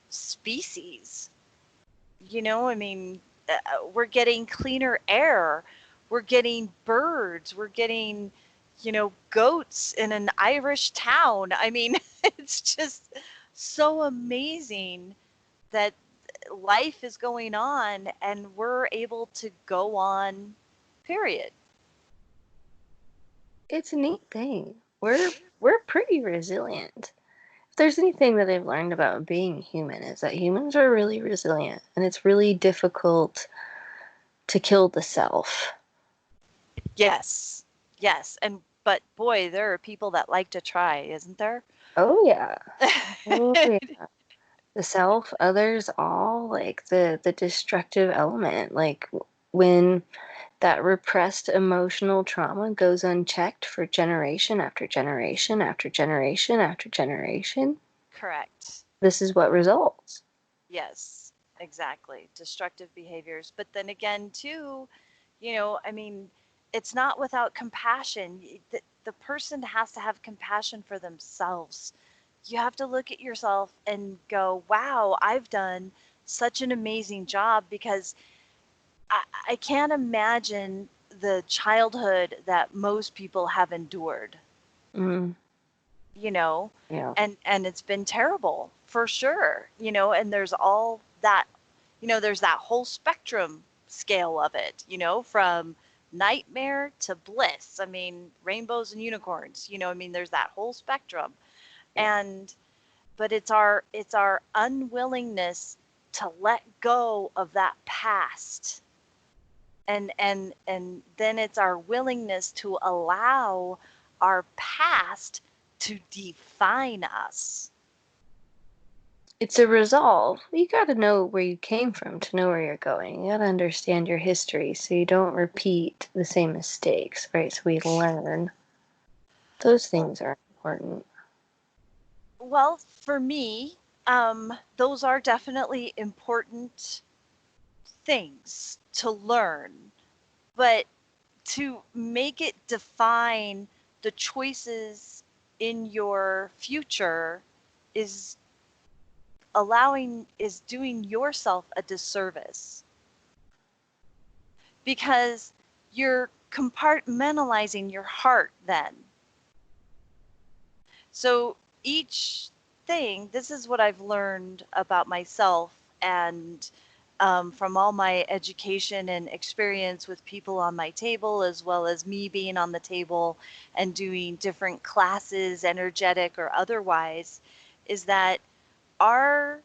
species. I mean, we're getting cleaner air, we're getting birds, we're getting, goats in an Irish town. I mean, it's just so amazing that life is going on and we're able to go on, period. It's a neat thing. We're pretty resilient. If there's anything that I've learned about being human is that humans are really resilient, and it's really difficult to kill the self. Yes. Yes. But boy, there are people that like to try, isn't there? Oh yeah. Oh yeah. The self, others, all, like the destructive element, like when that repressed emotional trauma goes unchecked for generation after generation after generation after generation, Correct. this is what results. Yes, exactly. Destructive behaviors. But then again, too, I mean, it's not without compassion. The person has to have compassion for themselves. You have to look at yourself and go, wow, I've done such an amazing job, because I can't imagine the childhood that most people have endured, Mm, you know, yeah. and it's been terrible for sure, and there's all that, there's that whole spectrum scale of it, from nightmare to bliss. I mean, rainbows and unicorns, I mean, there's that whole spectrum. Yeah. And but it's our unwillingness to let go of that past, and then it's our willingness to allow our past to define us. It's a resolve. You gotta know where you came from to know where you're going. You gotta understand your history so you don't repeat the same mistakes, right? So we learn. Those things are important. Well, for me, those are definitely important things to learn, but to make it define the choices in your future is doing yourself a disservice, because you're compartmentalizing your heart then. So each thing, this is what I've learned about myself, and from all my education and experience with people on my table, as well as me being on the table and doing different classes, energetic or otherwise, is that our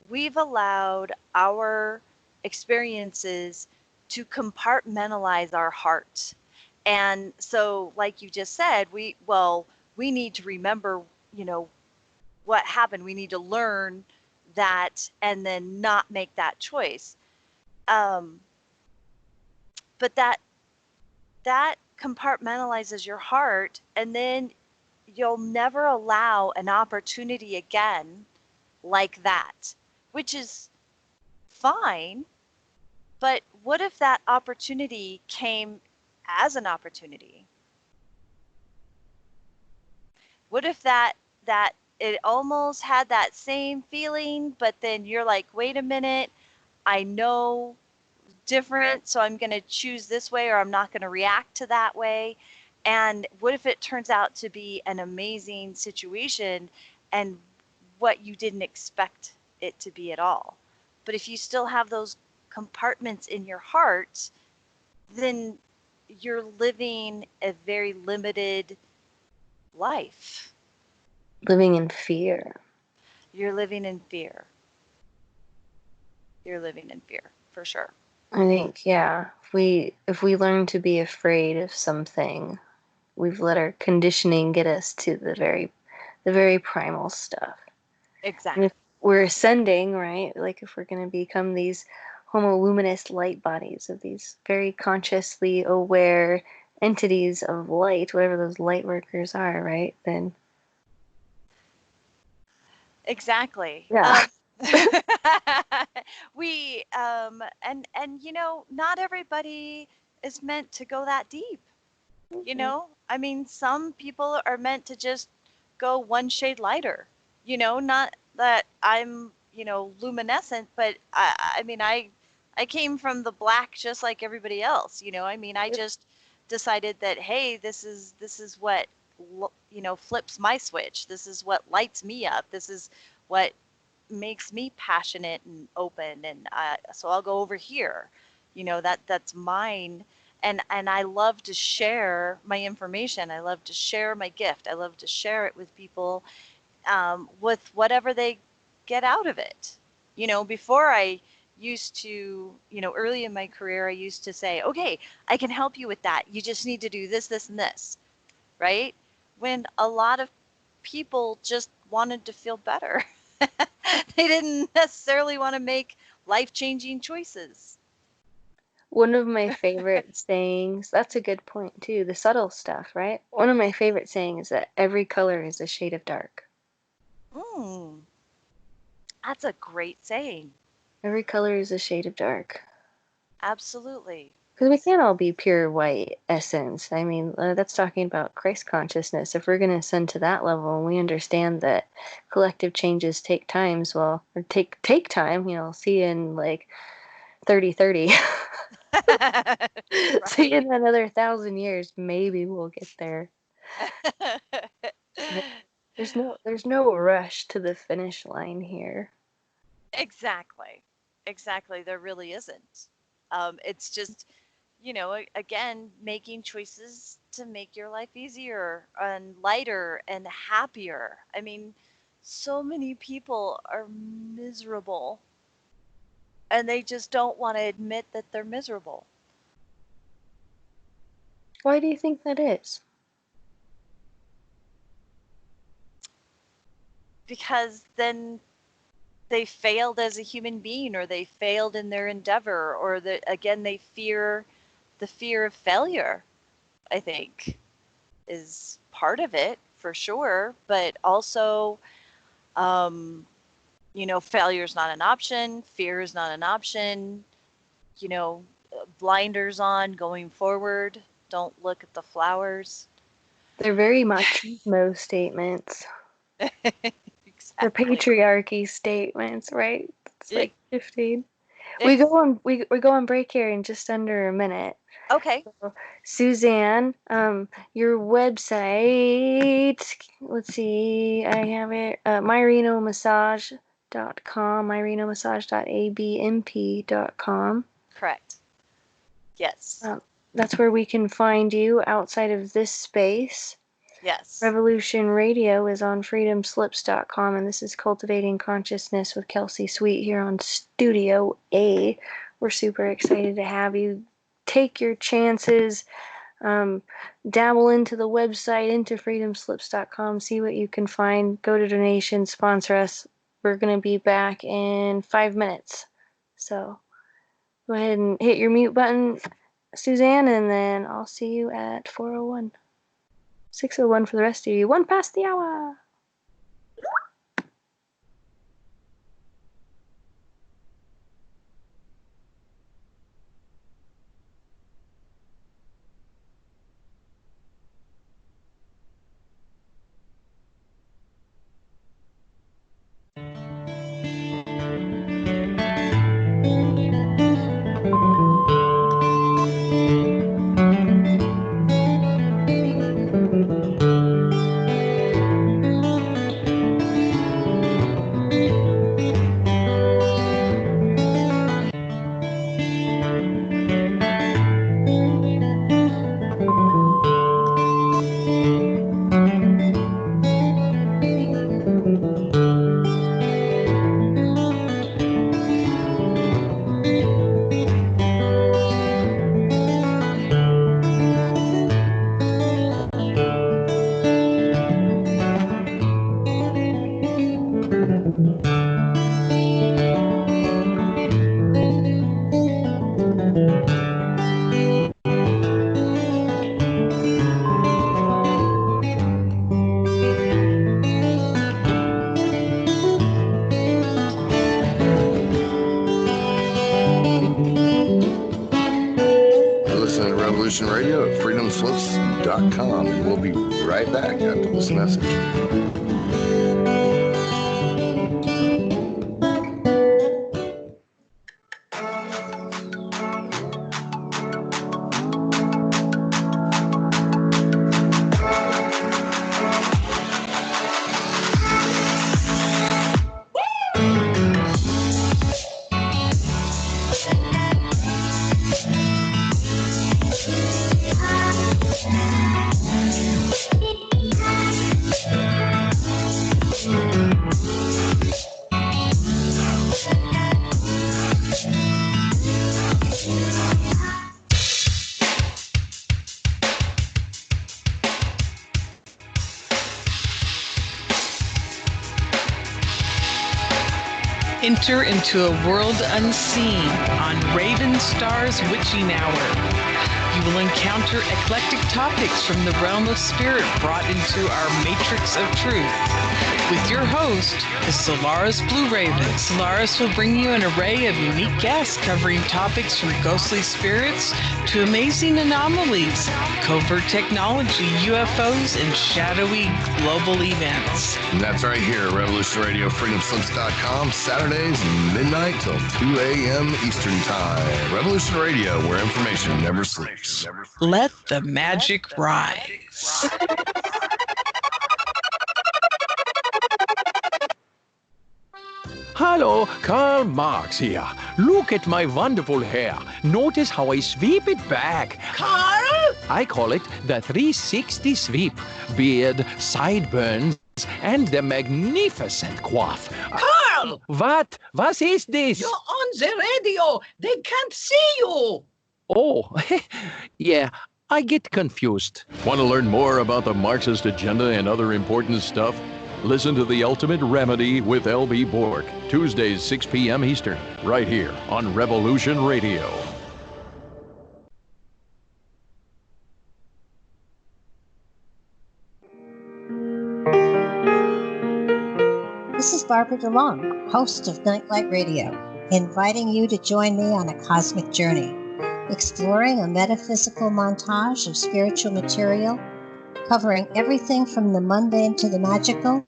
we've allowed our experiences to compartmentalize our heart. And so, like you just said, we need to remember, you know, what happened. We need to learn that and then not make that choice. Um, but that compartmentalizes your heart, and then you'll never allow an opportunity again like that, which is fine. But what if that opportunity came as an opportunity? What if that it almost had that same feeling, but then you're like, wait a minute, I know different, so I'm going to choose this way, or I'm not going to react to that way. And what if it turns out to be an amazing situation and what you didn't expect it to be at all? But if you still have those compartments in your heart, then you're living a very limited life. Living in fear. You're living in fear. You're living in fear, for sure. I think, yeah, if we learn to be afraid of something, we've let our conditioning get us to the very primal stuff. And if Exactly. we're ascending, right? Like if we're going to become these homo luminous light bodies of these very consciously aware entities of light, whatever those light workers are, right? Then Exactly. yeah. And not everybody is meant to go that deep. I mean, some people are meant to just go one shade lighter. Not that I'm, luminescent, but I mean, I came from the black just like everybody else. I mean, I just decided that, hey, this is what flips my switch. This is what lights me up. This is what makes me passionate and open, and so I'll go over here. That's mine. And I love to share my information. I love to share my gift. I love to share it with people, with whatever they get out of it. Before I used to, early in my career, I used to say, okay, I can help you with that. You just need to do this, this, and this, right? When a lot of people just wanted to feel better. They didn't necessarily want to make life-changing choices. One of my favorite sayings, that's a good point too, the subtle stuff, right? One of my favorite sayings is that every color is a shade of dark. Mm, that's a great saying. Every color is a shade of dark. Absolutely. Because we can't all be pure white essence. I mean, that's talking about Christ consciousness. If we're going to ascend to that level, and we understand that collective changes take times, well, or take time. See you in like 3030. See you Right. in another 1,000 years. Maybe we'll get there. There's no rush to the finish line here. Exactly. Exactly. There really isn't. It's just, again, making choices to make your life easier and lighter and happier. I mean, so many people are miserable and they just don't want to admit that they're miserable Why do you think that is? because then they failed as a human being, or they failed in their endeavor, or that again they fear the fear of failure. I think is part of it for sure, but also, um, failure is not an option. Fear is not an option. You know, blinders on, going forward. Don't look at the flowers. They're very machismo statements. They're Exactly. patriarchy statements, right? It's It, like shifting. We it's go on we go on break here in just under a minute. okay. So, Suzanne, your website, let's see, I have it, myrenomassage.com, myrenomassage.abmp.com. Correct. Yes. That's where we can find you outside of this space. Yes. Revolution Radio is on freedomslips.com, and this is Cultivating Consciousness with Kelsey Sweet here on Studio A. We're super excited to have you. Take your chances, dabble into the website, into freedomslips.com, see what you can find, go to donations, sponsor us. We're going to be back in 5 minutes. So go ahead and hit your mute button, Suzanne, and then I'll see you at 4:01. 6:01 for the rest of you. One past the hour. Listen to Revolution Radio at freedomslips.com, and we'll be right back after this message. Enter into a world unseen on Raven Star's Witching Hour. You will encounter eclectic topics from the realm of spirit brought into our matrix of truth. With your host, the Solaris Blue Raven. Solaris will bring you an array of unique guests covering topics from ghostly spirits to amazing anomalies, covert technology, UFOs, and shadowy global events. And that's right here at Revolution Radio, freedomslips.com, Saturdays, midnight till 2 a.m. Eastern Time. Revolution Radio, where information never sleeps. Let the magic rise. Hello, Karl Marx here. Look at my wonderful hair. Notice how I sweep it back. Carl? I call it the 360 sweep. Beard, sideburns, and the magnificent coif. Carl! What? What is this? You're on the radio. They can't see you. Oh, yeah, I get confused. Want to learn more about the Marxist agenda and other important stuff? Listen to The Ultimate Remedy with L.B. Bork, Tuesdays, 6 p.m. Eastern, right here on Revolution Radio. This is Barbara DeLong, host of Nightlight Radio, inviting you to join me on a cosmic journey, exploring a metaphysical montage of spiritual material, covering everything from the mundane to the magical,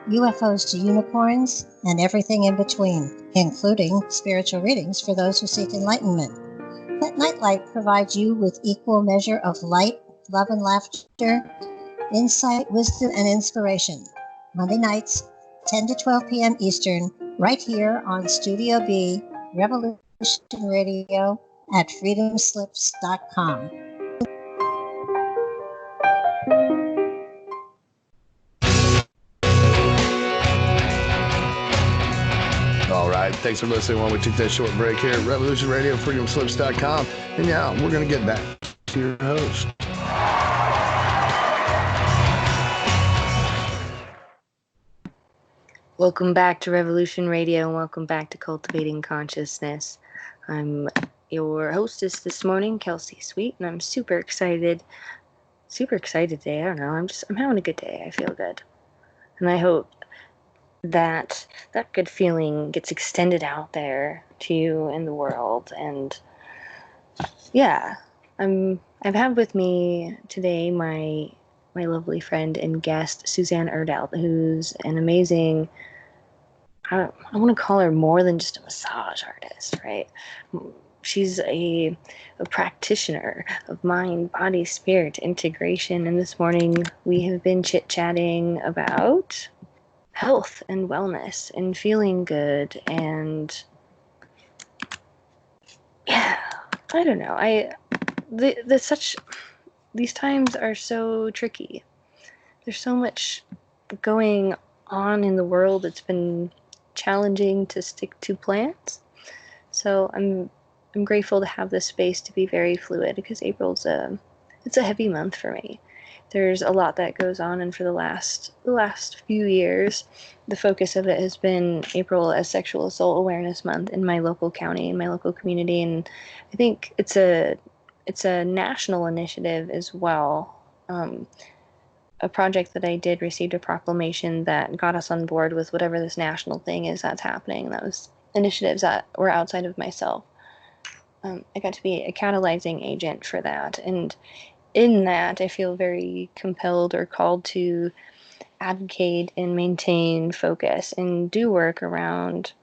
UFOs to unicorns, and everything in between, including spiritual readings for those who seek enlightenment. Let Nightlight provide you with equal measure of light, love, and laughter, insight, wisdom, and inspiration. Monday nights, 10 to 12 p.m. Eastern, right here on Studio B, Revolution Radio at freedomslips.com. All right, thanks for listening while we took that short break here at Revolution Radio, freedomslips.com. And now we're going to get back to your host. Welcome back to Revolution Radio, and welcome back to Cultivating Consciousness. I'm your hostess this morning, Kelsey Sweet, and I'm super excited today. I don't know, I'm having a good day. I feel good. And I hope that good feeling gets extended out there to you in the world. And yeah, I've had with me today my lovely friend and guest, Suzanne Erdelt, who's an amazing, I want to call her more than just a massage artist, right? She's a practitioner of mind, body, spirit integration. And this morning we have been chit-chatting about health and wellness and feeling good. And yeah, I don't know. These times are so tricky. There's so much going on in the world. It's been challenging to stick to plans. So I'm grateful to have this space to be very fluid, because April's it's a heavy month for me. there's a lot that goes on, and for the last few years, the focus of it has been April as Sexual Assault Awareness Month in my local county, in my local community, and I think it's a national initiative as well. A project that I did received a proclamation that got us on board with whatever this national thing is that's happening. That was initiatives that were outside of myself. I got to be a catalyzing agent for that, and in that, I feel very compelled or called to advocate and maintain focus and do work around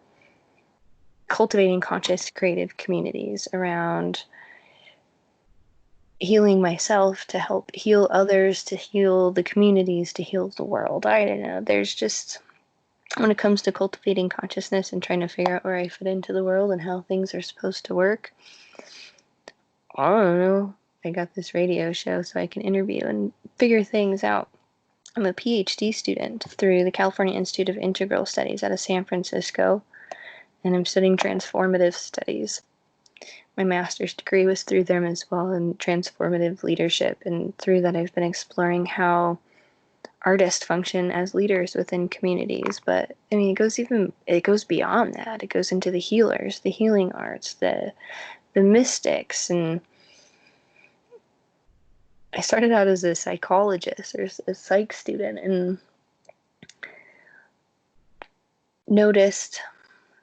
cultivating conscious, creative communities, around healing myself to help heal others, to heal the communities, to heal the world. I don't know. There's just, when it comes to cultivating consciousness and trying to figure out where I fit into the world and how things are supposed to work, I don't know. I got this radio show so I can interview and figure things out. I'm a PhD student through the California Institute of Integral Studies out of San Francisco, and I'm studying transformative studies. My master's degree was through them as well in transformative leadership, and through that I've been exploring how artists function as leaders within communities. But I mean, it goes beyond that. It goes into the healers, the healing arts, the mystics, and I started out as a psychologist or a psych student and noticed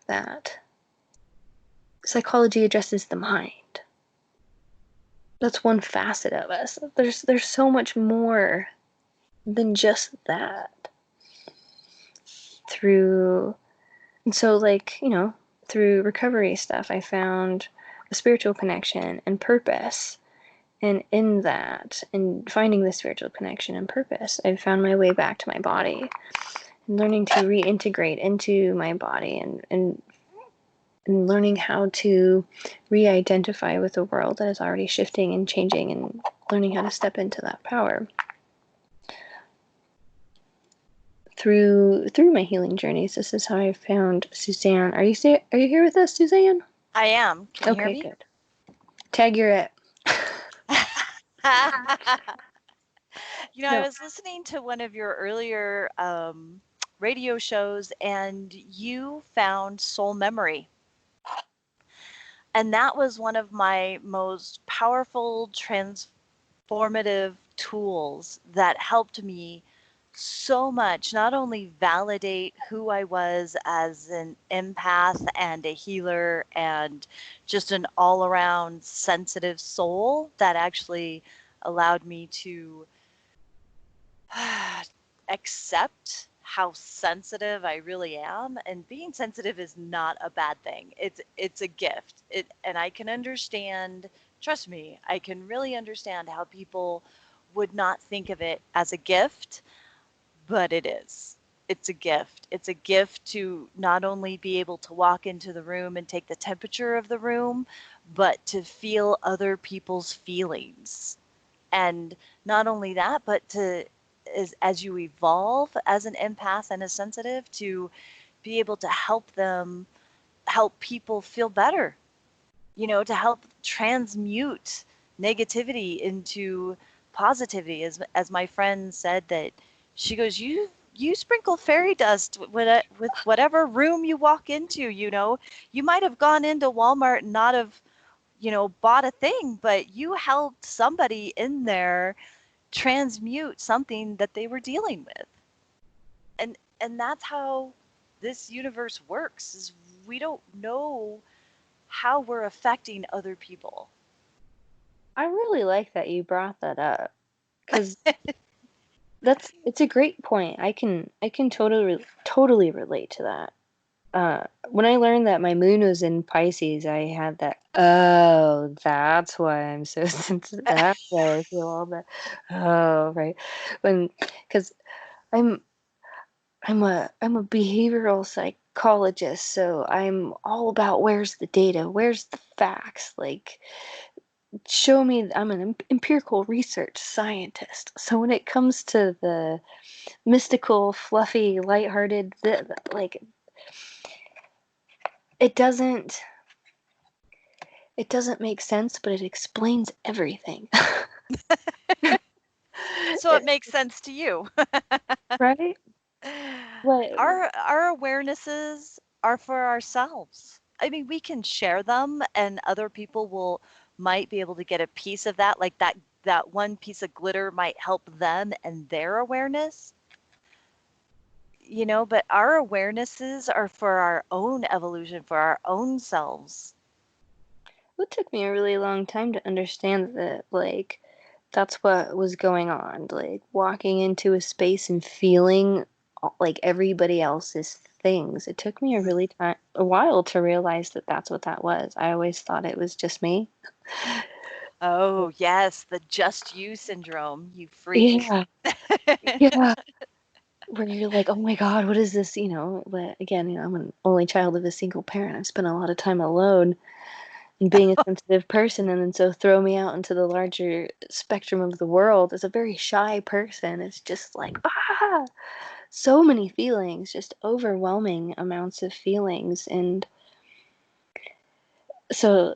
that psychology addresses the mind. That's one facet of us. There's so much more than just that. Through recovery stuff, I found a spiritual connection and purpose. And in that, in finding the spiritual connection and purpose, I found my way back to my body and learning to reintegrate into my body and learning how to re-identify with a world that is already shifting and changing, and learning how to step into that power. Through my healing journeys, this is how I found Suzanne. Are you here with us, Suzanne? I am. Can you hear me? Okay, good. Tag, you're it. I was listening to one of your earlier radio shows, and you found soul memory. And that was one of my most powerful transformative tools that helped me so much, not only validate who I was as an empath and a healer and just an all-around sensitive soul that actually allowed me to accept how sensitive I really am. And being sensitive is not a bad thing. It's a gift. And I can understand, trust me, I can really understand how people would not think of it as a gift, but it is. It's a gift. It's a gift to not only be able to walk into the room and take the temperature of the room, but to feel other people's feelings. And not only that, but to, as you evolve as an empath and a sensitive, to be able to help people feel better, to help transmute negativity into positivity. As my friend said, that she goes, you sprinkle fairy dust with whatever room you walk into. You might have gone into Walmart and not have bought a thing, but you helped somebody in there transmute something that they were dealing with. And that's how this universe works, is we don't know how we're affecting other people. I really like that you brought that up, because it's a great point. I can totally relate to that. When I learned that my moon was in Pisces, I had that, oh, that's why I'm so sensitive. That's why I feel all that. Oh, right. Because I'm a behavioral psychologist, so I'm all about where's the data, where's the facts, like show me. I'm an empirical research scientist. So when it comes to the mystical, fluffy, lighthearted, like it doesn't make sense, but it explains everything. So it makes sense to you. Right? What? Our awarenesses are for ourselves. I mean, we can share them and other people might be able to get a piece of that, like that one piece of glitter might help them and their awareness, but our awarenesses are for our own evolution, for our own selves. It took me a really long time to understand that, like, that's what was going on. Like, walking into a space and feeling like everybody else's things. It took me a while to realize that that's what that was. I always thought it was just me. Oh, yes, the just you syndrome, you freak. Yeah, yeah. Where you're like, oh my God, what is this? But again, I'm an only child of a single parent. I've spent a lot of time alone and being a sensitive person, and then so throw me out into the larger spectrum of the world as a very shy person. It's just like, so many feelings, just overwhelming amounts of feelings. And so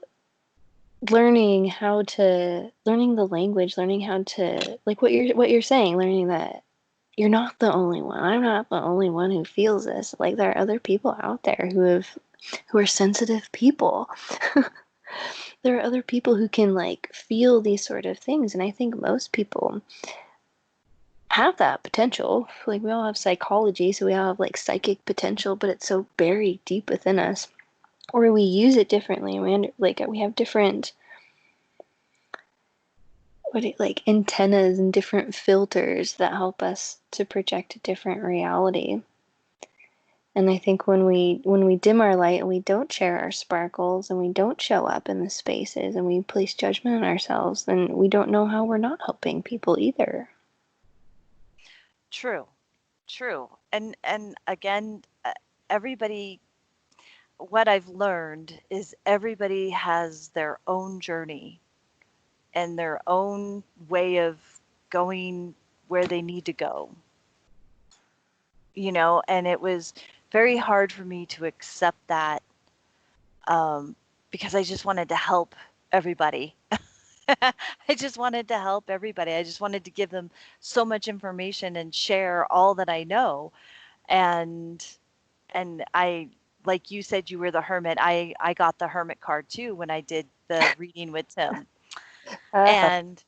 learning the language, learning how to, like what you're saying, learning that you're not the only one. I'm not the only one who feels this. Like, there are other people out there who are sensitive people. There are other people who can, like, feel these sort of things, and I think most people have that potential. Like, we all have psychology, so we all have, like, psychic potential, but it's so buried deep within us. Or we use it differently. We have different antennas and different filters that help us to project a different reality. And I think when we dim our light and we don't share our sparkles and we don't show up in the spaces and we place judgment on ourselves, then we don't know how we're not helping people either. True. And again, everybody, what I've learned is everybody has their own journey and their own way of going where they need to go. And it was very hard for me to accept that, because I just wanted to help everybody. I just wanted to help everybody. I just wanted to give them so much information and share all that I know. And I, like you said, you were the hermit. I got the hermit card too when I did the reading with Tim. And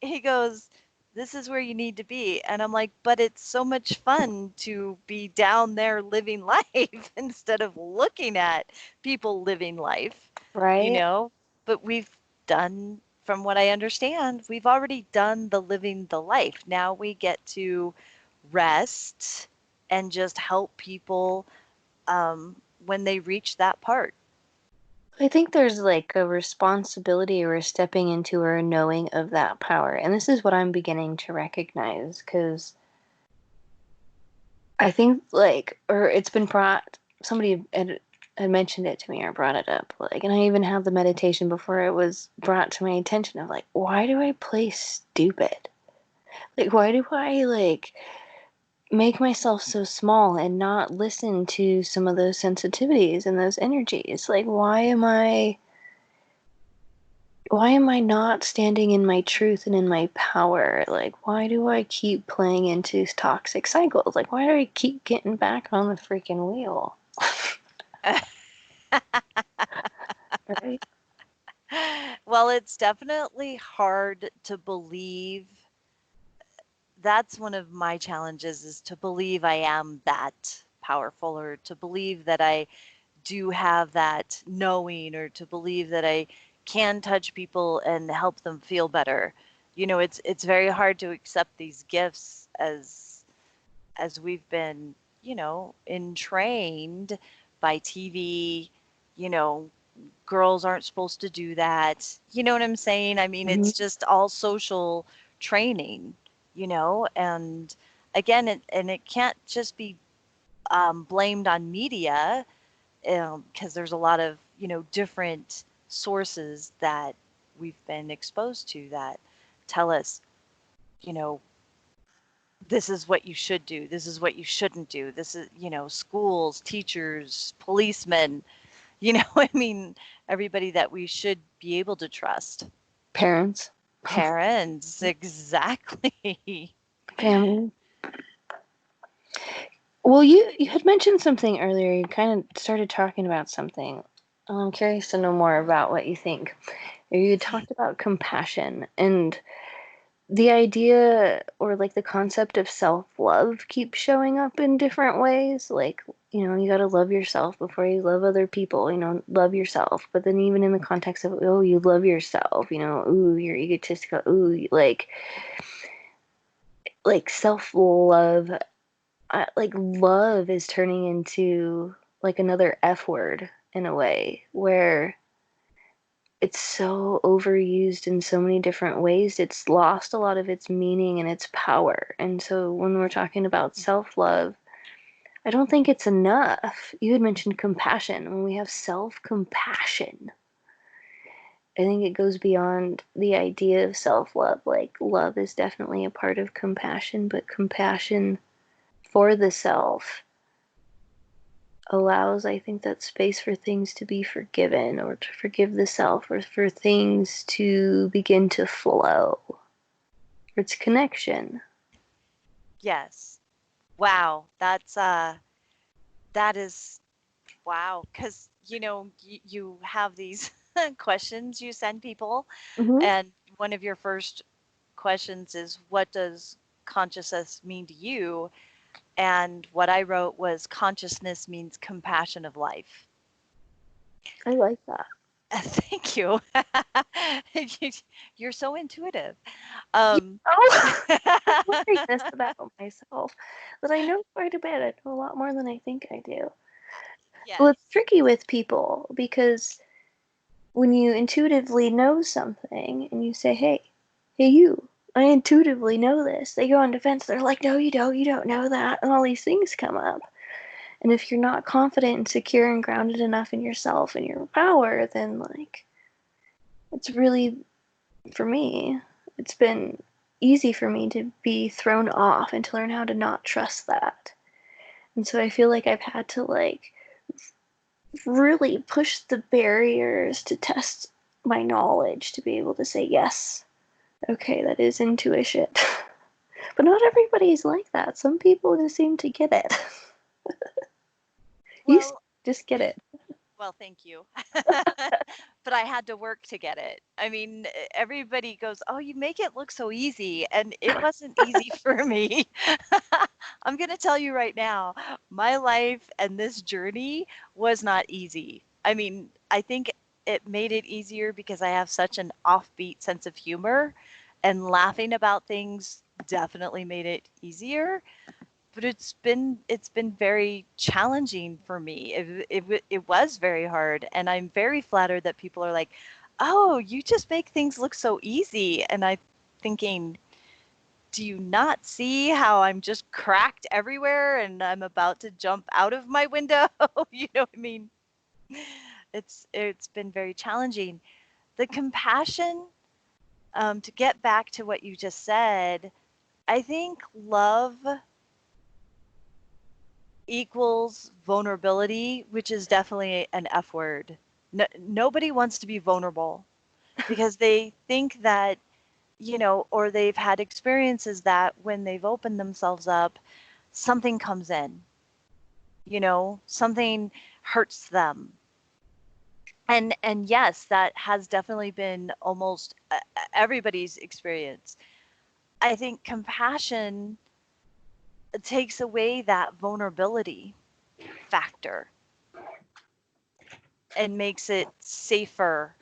he goes, "This is where you need to be." And I'm like, "But it's so much fun to be down there living life instead of looking at people living life, Right? But from what I understand, we've already done the living the life. Now we get to rest and just help people when they reach that part. I think there's, like, a responsibility or a stepping into or a knowing of that power. And this is what I'm beginning to recognize, because I think, like, or it's been brought, somebody had mentioned it to me or brought it up, like, and I even had the meditation before it was brought to my attention of, like, why do I play stupid? Like, why do I, like, make myself so small and not listen to some of those sensitivities and those energies? Like, why am I not standing in my truth and in my power? Like, why do I keep playing into toxic cycles? Like, why do I keep getting back on the freaking wheel? Right? Well, it's definitely hard to believe. That's one of my challenges, is to believe I am that powerful, or to believe that I do have that knowing, or to believe that I can touch people and help them feel better. It's very hard to accept these gifts as we've been, entrained by TV, you know, girls aren't supposed to do that. You know what I'm saying? I mean, Mhm. it's just all social training, and again, it can't just be blamed on media, because there's a lot of, different sources that we've been exposed to that tell us, you know, this is what you should do. This is what you shouldn't do. This is, schools, teachers, policemen, I mean, everybody that we should be able to trust. Parents. Parents, exactly. Family. Well, you had mentioned something earlier. You kind of started talking about something. I'm curious to know more about what you think. You talked about compassion and the idea or like the concept of self-love keeps showing up in different ways. Like, you got to love yourself before you love other people, love yourself. But then even in the context of, oh, you love yourself, ooh, you're egotistical, ooh, like self-love, like love is turning into like another F word in a way where it's so overused in so many different ways. It's lost a lot of its meaning and its power. And so when we're talking about self-love, I don't think it's enough. You had mentioned compassion. When we have self-compassion, I think it goes beyond the idea of self-love. Like, love is definitely a part of compassion, but compassion for the self allows, I think, that space for things to be forgiven or to forgive the self or for things to begin to flow. It's connection. Yes. Wow. That is wow. Because, you have these questions you send people, Mm-hmm. and one of your first questions is, what does consciousness mean to you? And what I wrote was, consciousness means compassion of life. I like that. Thank you. You're so intuitive. Oh, I'm learning this about myself that I know quite a bit. I know a lot more than I think I do. Well, Yes. it's tricky with people because when you intuitively know something and you say, hey, you, I intuitively know this, they go on defense. They're like, no, you don't know that. And all these things come up. And if you're not confident and secure and grounded enough in yourself and your power, then, like, it's really, for me, it's been easy for me to be thrown off and to learn how to not trust that. And so I feel like I've had to, like, really push the barriers to test my knowledge to be able to say, yes, okay, that is intuition. But not everybody's like that. Some people just seem to get it. You Well, just get it. well, thank you. But I had to work to get it. I mean, everybody goes, "Oh, you make it look so easy." And it wasn't easy for me. I'm going to tell you right now, my life and this journey was not easy. I mean, I think it made it easier because I have such an offbeat sense of humor, and laughing about things definitely made it easier. But it's been very challenging for me. It was very hard, and I'm very flattered that people are like, "Oh, you just make things look so easy." And I'm thinking, do you not see how I'm just cracked everywhere and I'm about to jump out of my window? You know what I mean? It's been very challenging. The compassion, to get back to what you just said, I think love equals vulnerability, which is definitely an F word. No, nobody wants to be vulnerable because they think that, or they've had experiences that when they've opened themselves up, something comes in, something hurts them. And yes, that has definitely been almost everybody's experience. I think compassion takes away that vulnerability factor and makes it safer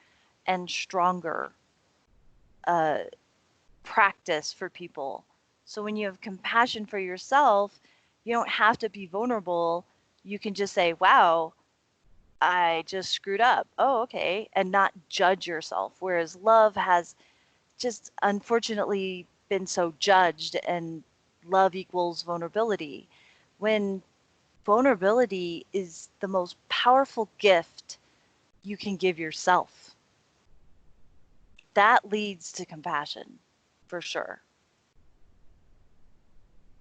and stronger uh, practice for people. So when you have compassion for yourself, you don't have to be vulnerable. You can just say, wow, I just screwed up. Oh, okay. And not judge yourself. Whereas love has just unfortunately been so judged, and love equals vulnerability. When vulnerability is the most powerful gift you can give yourself. That leads to compassion, for sure.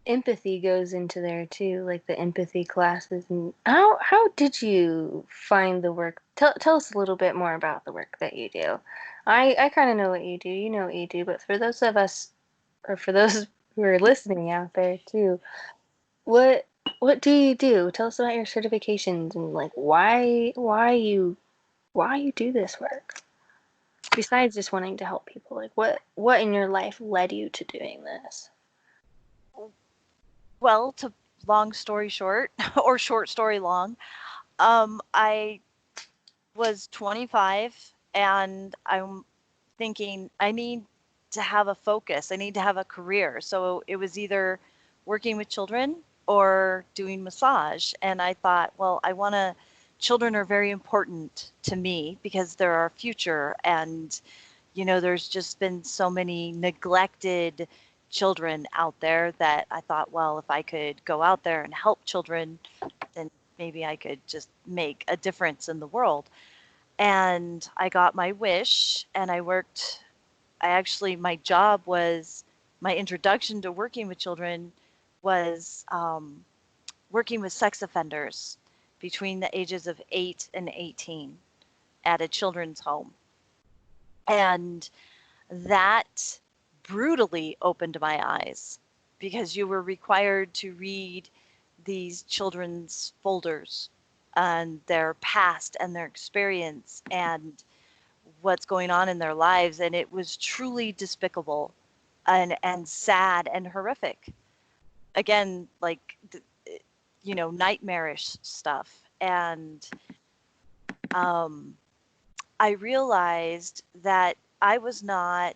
Empathy goes into there too, like the empathy classes. And how did you find the work? Tell us a little bit more about the work that you do. I kind of know what you do. You know what you do. But for those of us, or for those who are listening out there too, what what do you do? Tell us about your certifications and like why you do this work. Besides just wanting to help people, like what in your life led you to doing this? Well, to long story short, or short story long, I was 25 and I'm thinking I need to have a focus. I need to have a career. So it was either working with children or doing massage. And I thought, well, children are very important to me because they're our future. And, there's just been so many neglected children out there that I thought, well, if I could go out there and help children, then maybe I could just make a difference in the world. And I got my wish and my job was, my introduction to working with children was working with sex offenders between the ages of 8 and 18 at a children's home. And that brutally opened my eyes because you were required to read these children's folders and their past and their experience and what's going on in their lives. And it was truly despicable and sad and horrific. Again, like, nightmarish stuff. And I realized that I was not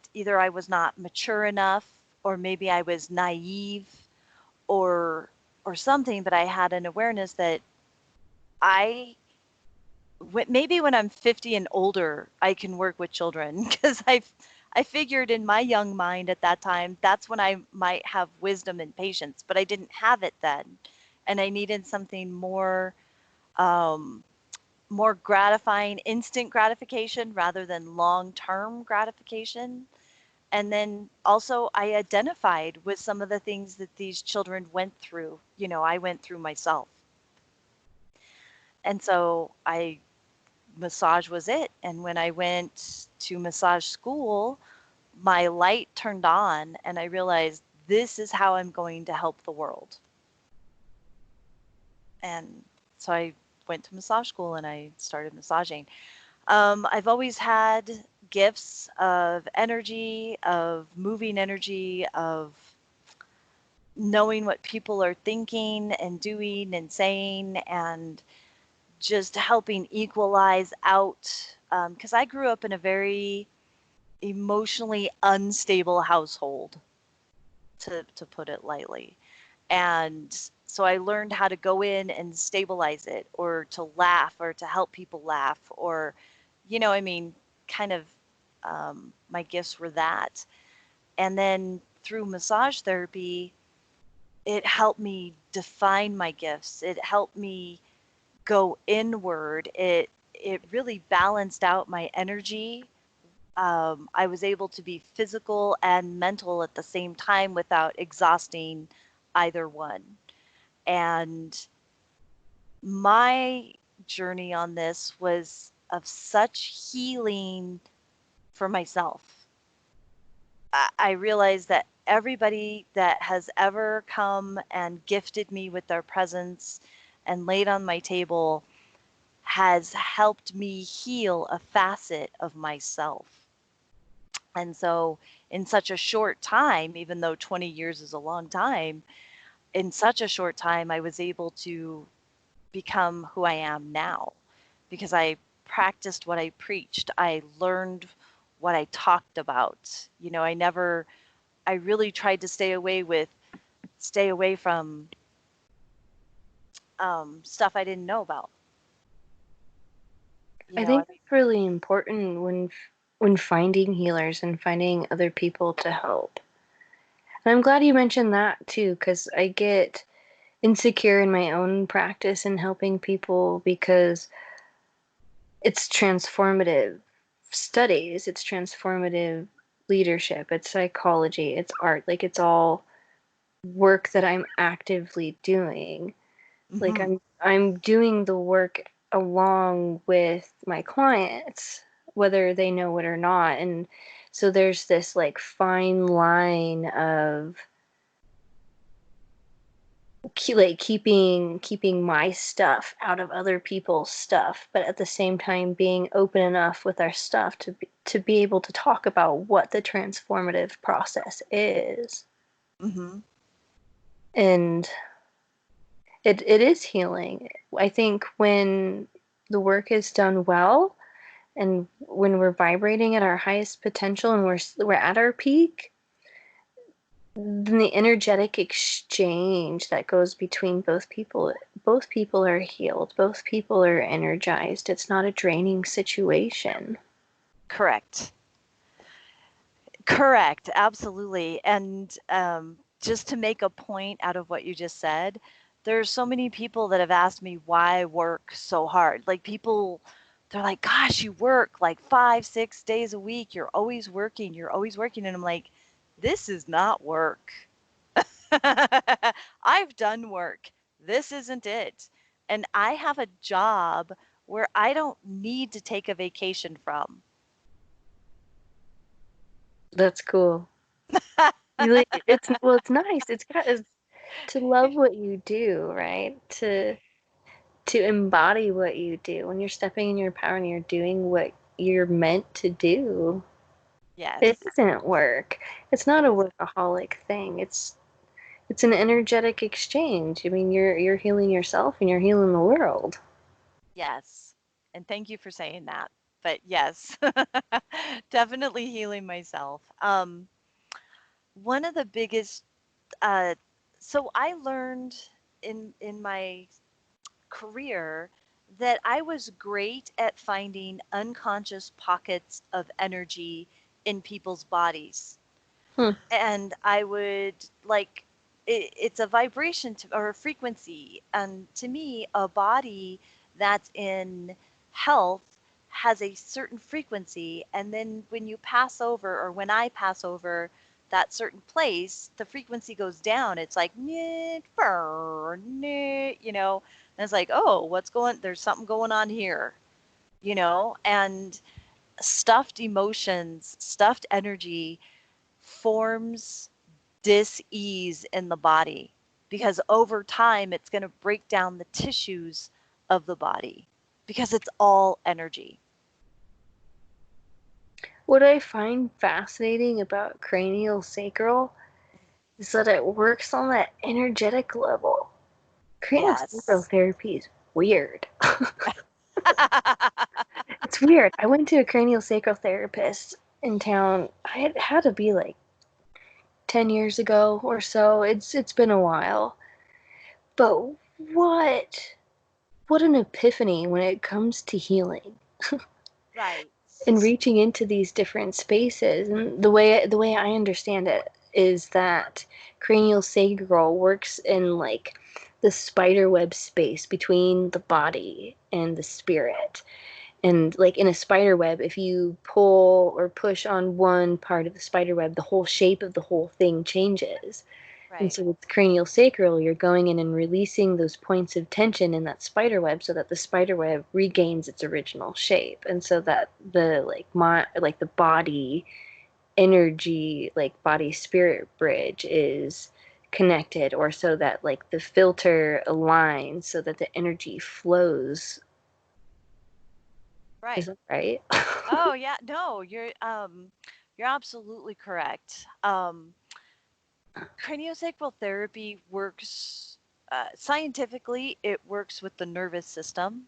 mature enough, or maybe I was naive or something, but I had an awareness that I maybe when I'm 50 and older, I can work with children because I figured in my young mind at that time, that's when I might have wisdom and patience, but I didn't have it then. And I needed something um, more gratifying, instant gratification rather than long-term gratification. And then also I identified with some of the things that these children went through. I went through myself. And so massage was it. And when I went to massage school, my light turned on and I realized this is how I'm going to help the world. And so I went to massage school and I started massaging. I've always had gifts of energy, of moving energy, of knowing what people are thinking and doing and saying, and just helping equalize out. Because I grew up in a very emotionally unstable household, to put it lightly. And so I learned how to go in and stabilize it, or to laugh, or to help people laugh, or, kind of my gifts were that. And then through massage therapy, it helped me define my gifts. It helped me go inward. It really balanced out my energy. I was able to be physical and mental at the same time without exhausting either one. And my journey on this was of such healing for myself. I realized that everybody that has ever come and gifted me with their presence and laid on my table has helped me heal a facet of myself. And so in such a short time, even though 20 years is a long time, in such a short time, I was able to become who I am now because I practiced what I preached. I learned what I talked about. I really tried to stay away from stuff I didn't know about. I think it's really important when finding healers and finding other people to help. And I'm glad you mentioned that too, because I get insecure in my own practice and helping people because it's transformative studies, it's transformative leadership, it's psychology, it's art. Like it's all work that I'm actively doing. Like I'm doing the work along with my clients. whether they know it or not. And so there's this like fine line of keeping my stuff out of other people's stuff, but at the same time being open enough with our stuff to be able to talk about what the transformative process is. Mm-hmm. And it is healing. I think when the work is done well and when we're vibrating at our highest potential and we're at our peak, then the energetic exchange that goes between both people are healed, both people are energized. It's not a draining situation. Correct, absolutely. And just to make a point out of what you just said, there's so many people that have asked me why I work so hard. Like people, they're like, gosh, you work like 5, 6 days a week. You're always working. You're always working. And I'm like, this is not work. I've done work. This isn't it. And I have a job where I don't need to take a vacation from. That's cool. It's nice. It's to love what you do, right? To embody what you do. When you're stepping in your power and you're doing what you're meant to do. It Yes. isn't work. It's not a workaholic thing. It's an energetic exchange. I mean, you're healing yourself and you're healing the world. Yes. And thank you for saying that. But yes, definitely healing myself. One of the biggest, uh, so I learned in my career that I was great at finding unconscious pockets of energy in people's bodies. Hmm. And I would like it's a vibration or a frequency. And to me, a body that's in health has a certain frequency. And then when you pass over, or when I pass over that certain place, the frequency goes down. It's like, "Nyeh, brr, nyeh," and it's like, oh, there's something going on here, and stuffed emotions, stuffed energy forms dis-ease in the body, because over time it's going to break down the tissues of the body because it's all energy. What I find fascinating about cranial sacral is that it works on that energetic level. Cranial sacral Yes. therapy is weird. It's weird. I went to a cranial sacral therapist in town. I had to be like 10 years ago or so. It's been a while. But what what an epiphany when it comes to healing Right. and reaching into these different spaces. And the way I understand it is that cranial sacral works in like the spider web space between the body and the spirit. And like in a spider web, if you pull or push on one part of the spider web, the whole shape of the whole thing changes. And Right. so with cranial sacral, you're going in and releasing those points of tension in that spider web so that the spider web regains its original shape. And so that the the body energy, like body spirit bridge is connected, or so that like the filter aligns so that the energy flows. Is Right. that right? Oh yeah, no, you're absolutely correct. Craniosacral therapy works scientifically, it works with the nervous system.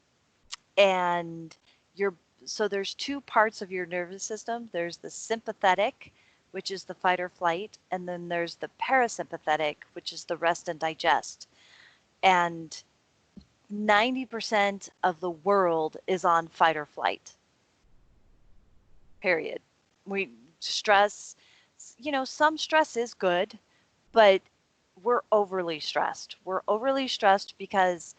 And your so there's two parts of your nervous system. There's the sympathetic, which is the fight or flight, and then there's the parasympathetic, which is the rest and digest. And 90% of the world is on fight or flight. Period. We stress, some stress is good, but we're overly stressed. We're overly stressed because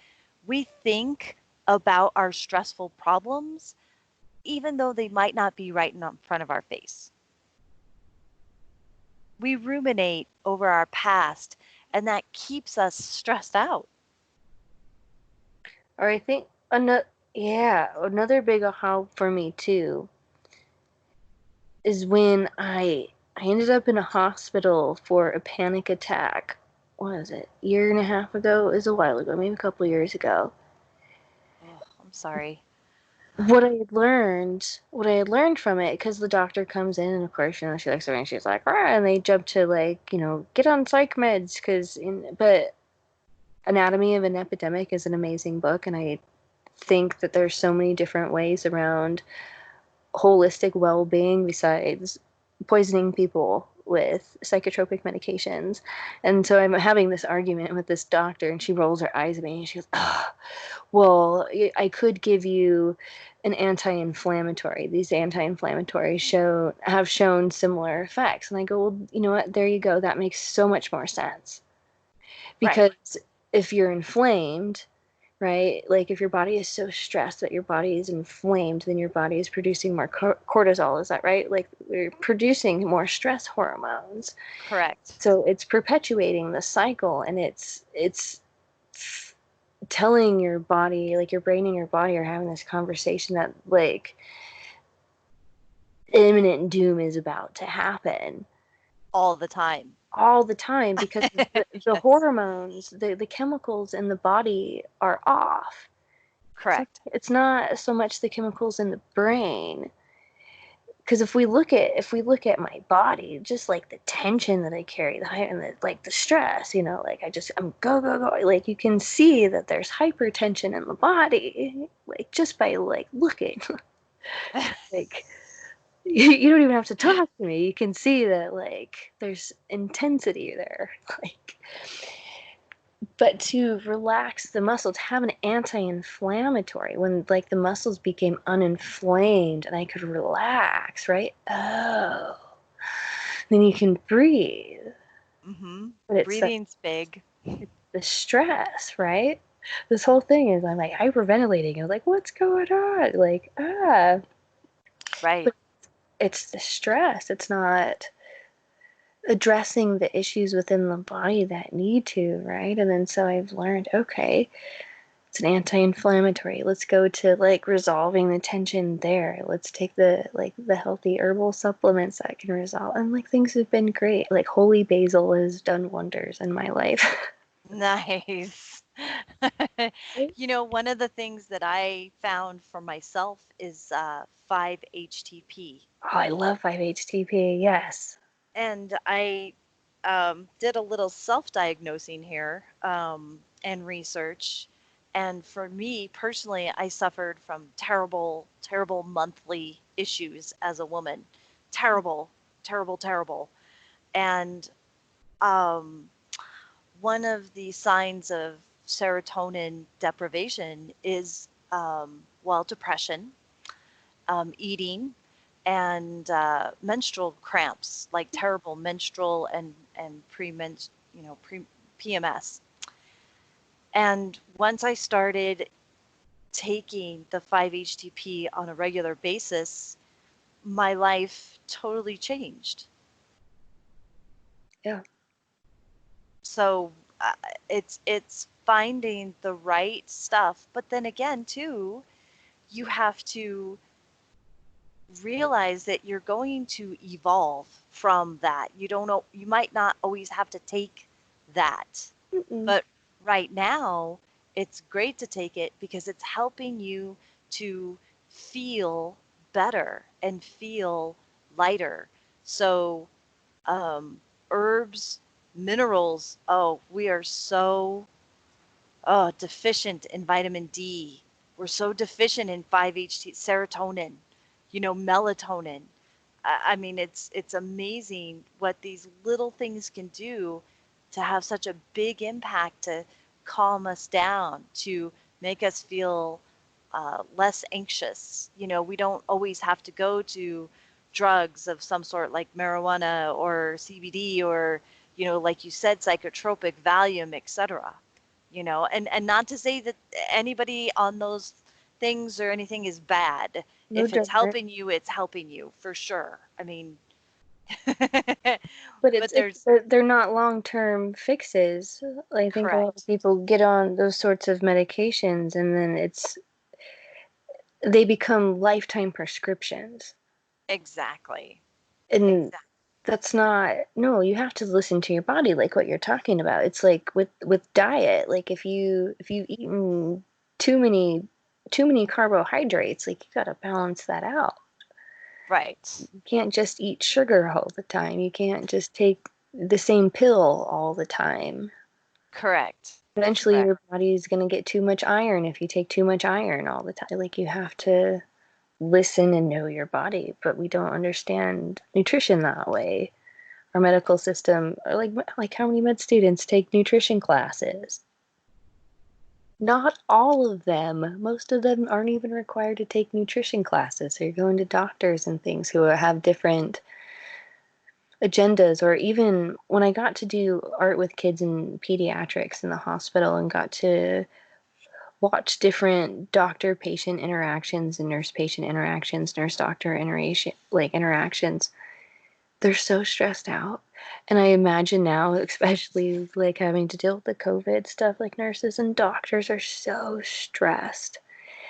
we think about our stressful problems even though they might not be right in front of our face. We ruminate over our past, and that keeps us stressed out. Or I think another big aha for me too is when I ended up in a hospital for a panic attack. What is it? Year and a half ago? It was a while ago, maybe a couple of years ago. Oh, I'm sorry. What I had learned from it, because the doctor comes in and of course, you know, she looks at me and she's like, "Rah," and they jump to like, you know, get on psych meds, but Anatomy of an Epidemic is an amazing book, and I think that there's so many different ways around holistic well-being besides poisoning people with psychotropic medications. And so I'm having this argument with this doctor, and she rolls her eyes at me and she goes, "Oh, well, I could give you an anti-inflammatory. These anti-inflammatories have shown similar effects." And I go, "Well, you know what? There you go. That makes so much more sense." Right. Because if you're inflamed, right? Like if your body is so stressed that your body is inflamed, then your body is producing more cortisol. Is that right? Like we're producing more stress hormones. Correct. So it's perpetuating the cycle, and it's telling your body, like your brain and your body are having this conversation that like imminent doom is about to happen All the time. all the time because the Yes. hormones, the chemicals in the body are off. Correct. It's not so much the chemicals in the brain. Because if we look at my body, just like the tension that I carry, the height and the stress, you know, like I'm go go go, like you can see that there's hypertension in the body, like just by like looking, like you don't even have to talk to me, you can see that like there's intensity there, like. But to relax the muscle, to have an anti-inflammatory, when like the muscles became uninflamed and I could relax, right? Oh, then you can breathe. Mm-hmm. But it's Breathing's big. the stress, right? This whole thing is I'm like hyperventilating. I'm like, what's going on? Like, Right. but it's the stress. It's not addressing the issues within the body that need to, right? And then so I've learned, okay, it's an anti-inflammatory. Let's go to like resolving the tension there. Let's take the healthy herbal supplements that can resolve. And like things have been great. Like holy basil has done wonders in my life. Nice. You know, one of the things that I found for myself is 5-HTP. Oh, I love 5-HTP. Yes. And I did a little self-diagnosing here and research. And for me personally, I suffered from terrible, terrible monthly issues as a woman. Terrible, terrible, terrible. And um, one of the signs of serotonin deprivation is, well, depression, eating, and menstrual cramps, like terrible menstrual and PMS. And once I started taking the 5-HTP on a regular basis, my life totally changed. Yeah. So it's finding the right stuff, but then again, too, you have to realize that you're going to evolve from that. You don't know, you might not always have to take that. Mm-mm. But right now, it's great to take it because it's helping you to feel better and feel lighter. So, herbs, minerals, oh, we are so deficient in vitamin D. We're so deficient in 5-HT, serotonin, melatonin. I mean, it's amazing what these little things can do to have such a big impact to calm us down, to make us feel less anxious. We don't always have to go to drugs of some sort like marijuana or CBD or, like you said, psychotropic, Valium, etc. And not to say that anybody on those things or anything is bad. No If it's judgment. helping you, it's helping you for sure. I mean, But but there's they're not long-term fixes. I think a lot of correct. people get on those sorts of medications and then they become lifetime prescriptions. Exactly. And Exactly. that's not, no, you have to listen to your body, like what you're talking about. It's like with diet, like if you've eaten too many carbohydrates, like you got to balance that out. Right. You can't just eat sugar all the time. You can't just take the same pill all the time. Correct. Eventually Correct. your body's going to get too much iron if you take too much iron all the time. Like you have to listen and know your body, but we don't understand nutrition that way. Our medical system, like how many med students take nutrition classes? Not all of them. Most of them aren't even required to take nutrition classes. So you're going to doctors and things who have different agendas. Or even when I got to do art with kids in pediatrics in the hospital and got to watch different doctor patient interactions and nurse patient interactions, nurse doctor interactions, they're so stressed out. And I imagine now, especially like having to deal with the COVID stuff, like nurses and doctors are so stressed.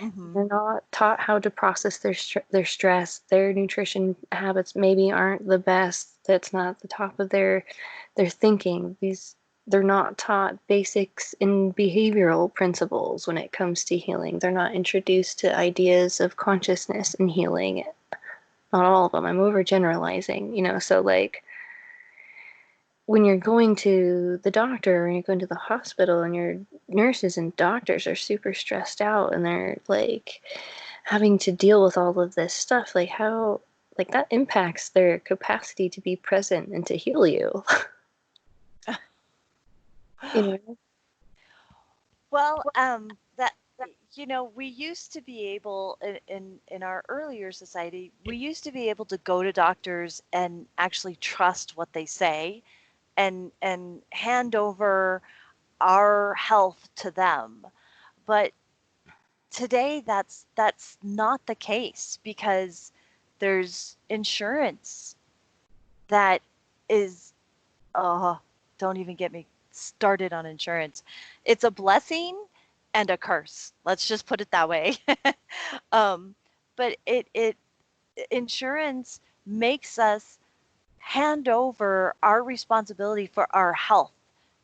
Mm-hmm. They're not taught how to process their stress. Their nutrition habits maybe aren't the best. That's not the top of their thinking. They're not taught basics in behavioral principles when it comes to healing. They're not introduced to ideas of consciousness and healing. Not all of them. I'm overgeneralizing. So like when you're going to the doctor or you're going to the hospital and your nurses and doctors are super stressed out and they're like having to deal with all of this stuff, like how, like that impacts their capacity to be present and to heal you. you know Well, that we used to be able in our earlier society, we used to be able to go to doctors and actually trust what they say and hand over our health to them. But today that's not the case because there's insurance that is oh, don't even get me started on insurance. It's a blessing and a curse. Let's just put it that way. um, but it insurance makes us hand over our responsibility for our health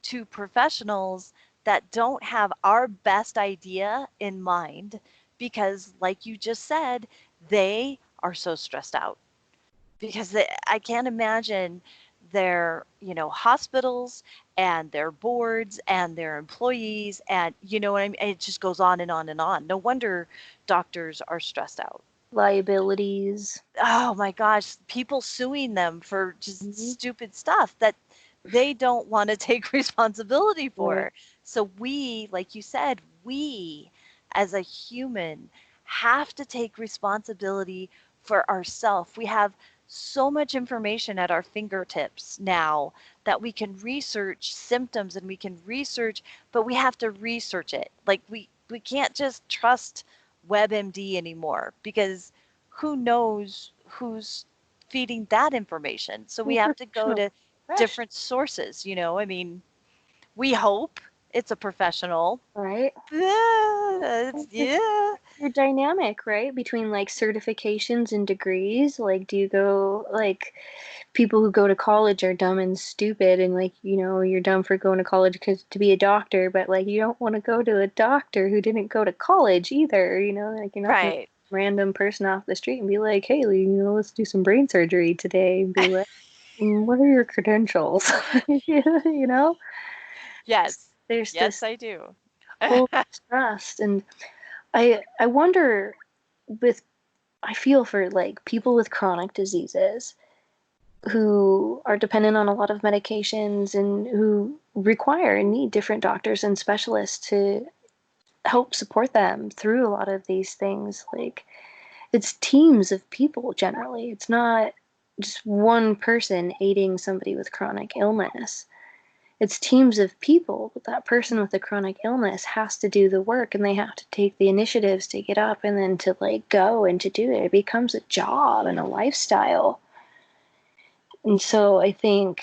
to professionals that don't have our best idea in mind because like you just said, they are so stressed out because I can't imagine their, hospitals and their boards and their employees and you know what I mean? It just goes on and on and on. No wonder doctors are stressed out. Liabilities. Oh my gosh, people suing them for just Mhm. stupid stuff that they don't want to take responsibility Right. for. So we, like you said, we as a human have to take responsibility for ourselves. We have so much information at our fingertips now that we can research symptoms and we can research, but we have to research it. Like we can't just trust WebMD anymore because who knows who's feeding that information. So we have to go Professional. to different sources, I mean, we hope it's a professional. Right. Yeah. Your dynamic, right? Between like certifications and degrees. Like, do you go like people who go to college are dumb and stupid, and like, you're dumb for going to college because to be a doctor, but like, you don't want to go to a doctor who didn't go to college either. Like, you're not gonna Right. random person off the street and be like, hey, let's do some brain surgery today, and be like, what are your credentials? you know, Yes. there's Yes, this I do. whole trust, and I wonder with I feel for like people with chronic diseases who are dependent on a lot of medications and who require and need different doctors and specialists to help support them through a lot of these things. Like, it's teams of people generally. It's not just one person aiding somebody with chronic illness. It's teams of people, but that person with the chronic illness has to do the work and they have to take the initiatives to get up and then to like go and to do it. It becomes a job and a lifestyle. And so I think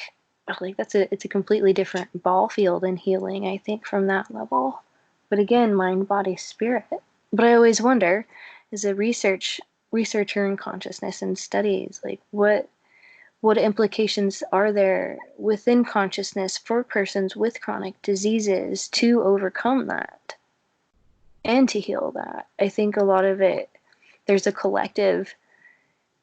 like it's a completely different ball field in healing, I think, from that level. But again, mind, body, spirit. But I always wonder, as a researcher in consciousness and studies, like what implications are there within consciousness for persons with chronic diseases to overcome that and to heal that? I think a lot of it, there's a collective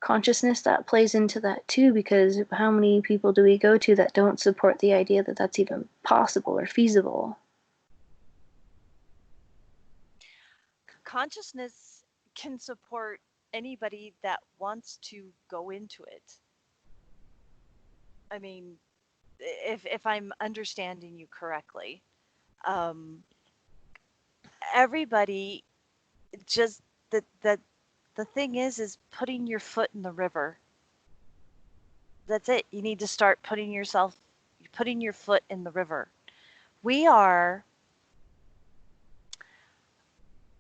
consciousness that plays into that too, because how many people do we go to that don't support the idea that that's even possible or feasible? Consciousness can support anybody that wants to go into it. I mean, if I'm understanding you correctly, everybody just the thing is putting your foot in the river. That's it. You need to start putting your foot in the river. We are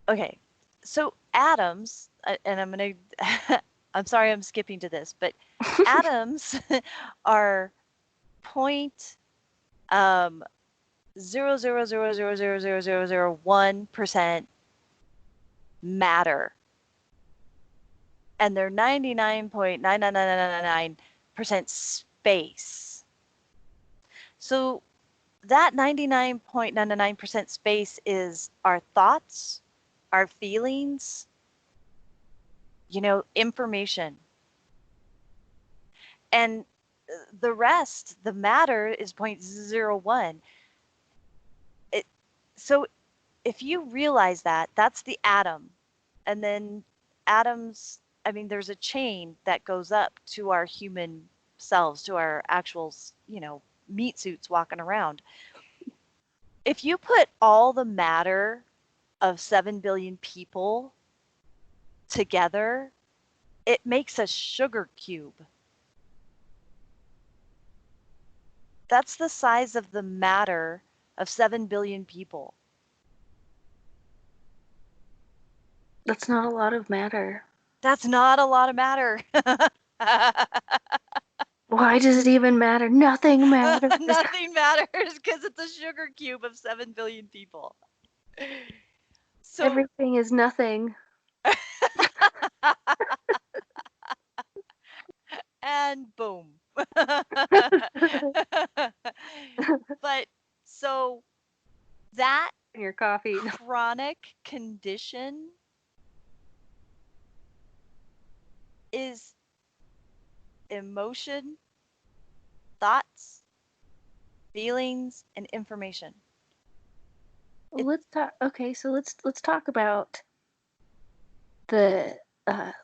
okay. So atoms, and I'm gonna. I'm sorry, I'm skipping to this, but atoms are point 0.000000001% matter, and they're 99.99999% space. So that 99.999% space is our thoughts, our feelings, information. And the rest, the matter, is 0.01. So if you realize that, that's the atom. And then atoms, I mean, there's a chain that goes up to our human selves, to our actual, meat suits walking around. If you put all the matter of 7 billion people together, it makes a sugar cube. That's the size of the matter of 7 billion people. That's not a lot of matter. That's not a lot of matter. Why does it even matter? Nothing matters. Nothing matters because it's a sugar cube of 7 billion people. So everything is nothing. And boom. But so that Your coffee. chronic condition is emotion, thoughts, feelings, and information. Well, let's talk. Okay, so let's talk about the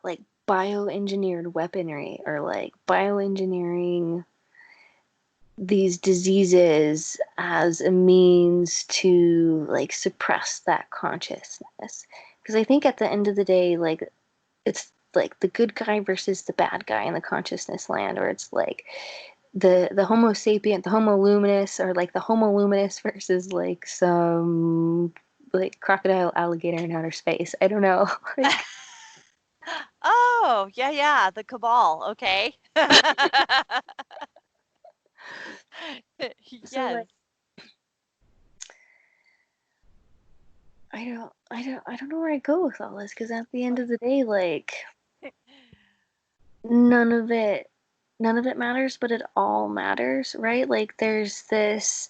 like bioengineered weaponry, or like bioengineering these diseases as a means to like suppress that consciousness. Because I think at the end of the day, like it's like the good guy versus the bad guy in the consciousness land, or it's like the Homo sapient, the Homo luminous, or like the Homo luminous versus like some like crocodile alligator in outer space. I don't know. Like, Oh, yeah, the cabal. Okay. so Yes. like I don't know where I go with all this, because at the end of the day, like none of it matters, but it all matters, right? Like there's this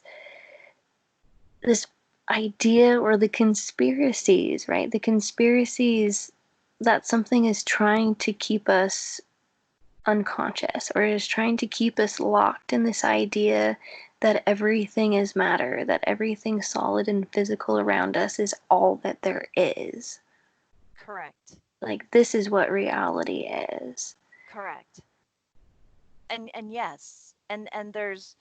idea, or the conspiracies, right? The conspiracies that something is trying to keep us unconscious, or is trying to keep us locked in this idea that everything is matter, that everything solid and physical around us is all that there is. Correct. Like this is what reality is. Correct. And yes, and there's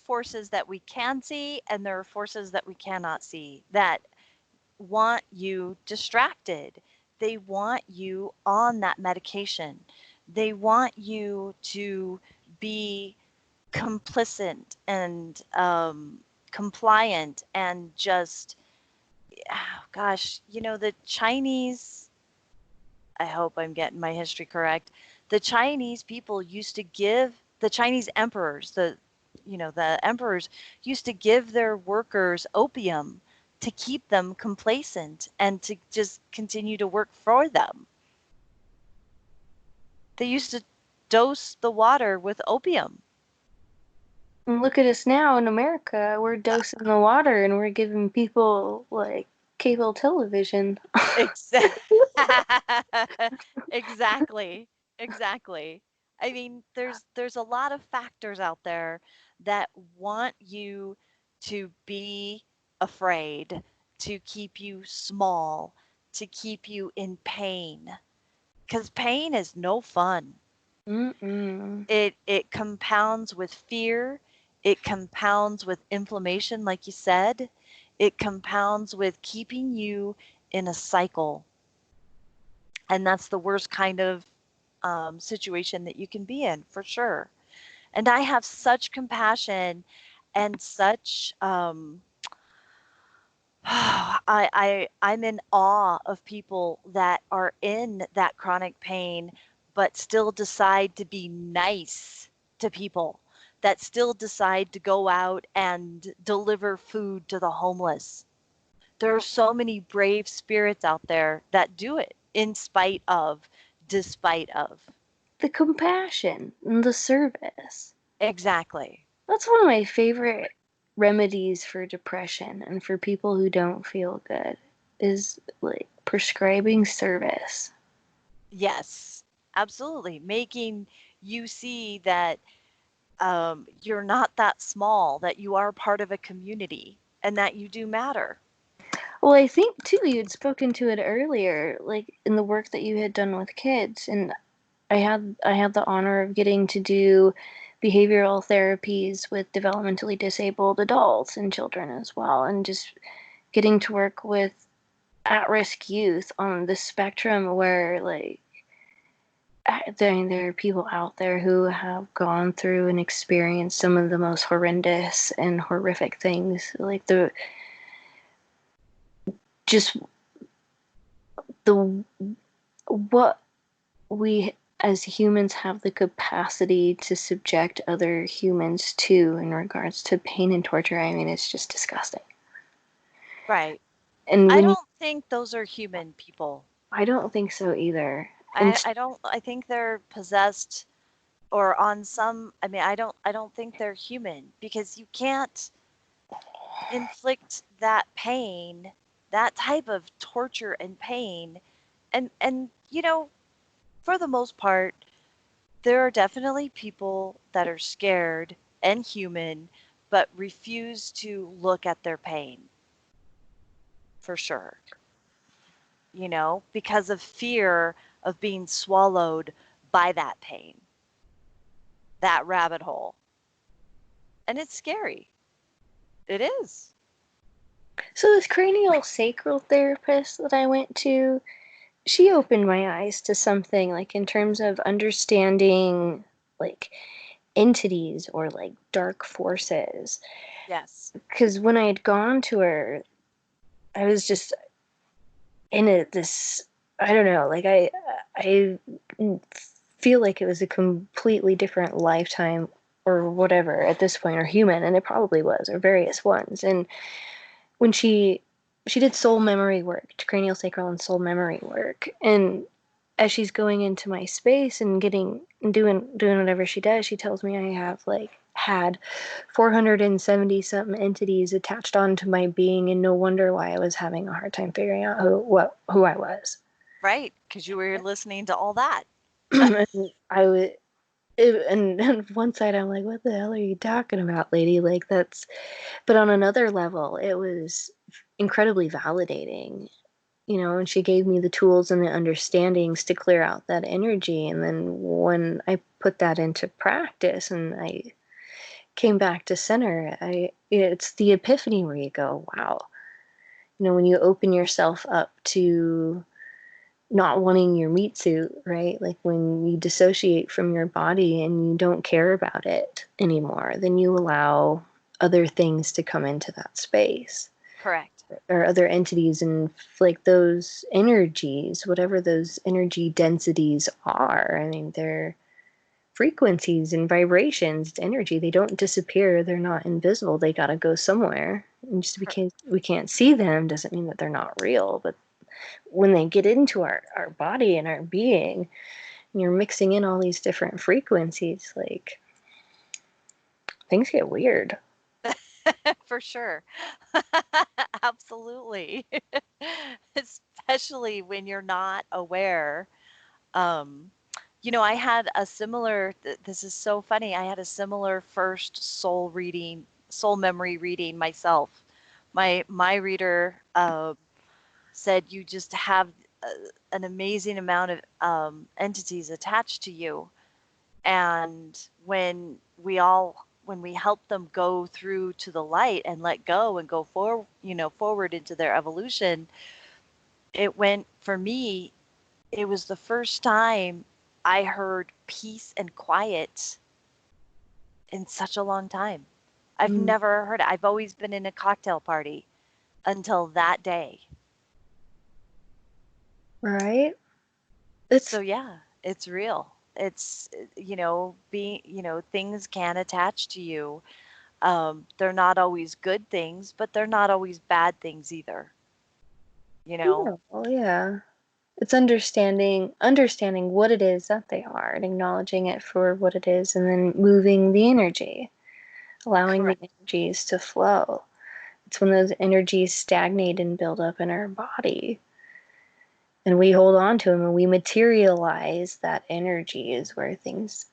forces that we can see, and there are forces that we cannot see that want you distracted. They want you on that medication. They want you to be complicit and compliant, and just, gosh, the Chinese, I hope I'm getting my history correct. The Chinese people used to give the Chinese emperors, the emperors used to give their workers opium to keep them complacent and to just continue to work for them. They used to dose the water with opium. And look at us now in America. We're dosing the water and we're giving people like cable television. Exactly. Exactly. I mean, there's a lot of factors out there that want you to be afraid, to keep you small, to keep you in pain. Because pain is no fun. Mm-mm. It compounds with fear, it compounds with inflammation, like you said, it compounds with keeping you in a cycle. And that's the worst kind of situation that you can be in, for sure. And I have such compassion and such I'm in awe of people that are in that chronic pain but still decide to be nice to people, that still decide to go out and deliver food to the homeless. There are so many brave spirits out there that do it in spite of, despite of. The compassion and the service. Exactly. That's one of my favorite remedies for depression and for people who don't feel good is like prescribing service. Yes, absolutely. Making you see that you're not that small, that you are part of a community, and that you do matter. Well, I think too you had spoken to it earlier, like in the work that you had done with kids, and I had the honor of getting to do behavioral therapies with developmentally disabled adults and children as well, and just getting to work with at-risk youth on the spectrum where like there are people out there who have gone through and experienced some of the most horrendous and horrific things, like the just the what we as humans have the capacity to subject other humans to in regards to pain and torture. I mean, it's just disgusting. Right. And I when you, don't think those are human people. I don't think so either. And I think they're possessed or on some, I mean, I don't think they're human because you can't inflict that pain, that type of torture and pain. And you know, for the most part, there are definitely people that are scared and human, but refuse to look at their pain, for sure. You know, because of fear of being swallowed by that pain, that rabbit hole. And it's scary. It is. so this cranial sacral therapist that I went to, she opened my eyes to something like in terms of understanding like entities or like dark forces. Yes. Because when I had gone to her, I was just in this, I don't know, like I feel like it was a completely different lifetime or whatever at this point, or human, and it probably was, or various ones. And when she did soul memory work, cranial sacral and soul memory work, and as she's going into my space and doing whatever she does, she tells me I have like had 470 something entities attached onto my being, and no wonder why I was having a hard time figuring out who I was. Right. Because you were listening to all that. And I would, and on one side I'm like, what the hell are you talking about, lady? Like that's, but on another level, it was incredibly validating, and she gave me the tools and the understandings to clear out that energy. And then when I put that into practice and I came back to center, it's the epiphany where you go, wow, when you open yourself up to not wanting your meat suit, right? Like when you dissociate from your body and you don't care about it anymore, then you allow other things to come into that space, Correct. or other entities, and like those energies, whatever those energy densities are. I mean, they're frequencies and vibrations. It's energy. They don't disappear. They're not invisible. They got to go somewhere. And just because we can't see them doesn't mean that they're not real. But when they get into our body and our being, you're mixing in all these different frequencies, like things get weird. For sure. Absolutely. Especially when you're not aware. Um, I had a similar, this is so funny. I had a similar first soul memory reading myself. My reader said you just have uh, an amazing amount of entities attached to you. And when we help them go through to the light and let go and go forward into their evolution, it went for me, it was the first time I heard peace and quiet in such a long time. I've never heard it. I've always been in a cocktail party until that day. Right? So yeah, it's real. It's, things can attach to you. They're not always good things, but they're not always bad things either. Yeah, well, yeah. It's understanding what it is that they are and acknowledging it for what it is, and then moving the energy, allowing the Correct. energies to flow. It's when those energies stagnate and build up in our body, and we hold on to them and we materialize that energy, is where things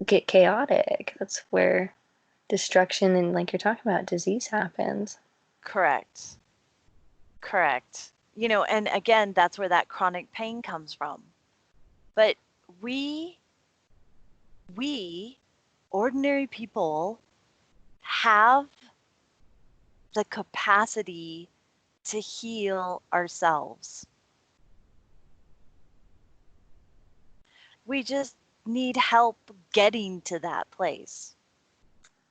get chaotic. That's where destruction and, like you're talking about, disease happens. Correct. Correct. And again, that's where that chronic pain comes from. But we, ordinary people, have the capacity to heal ourselves. We just need help getting to that place.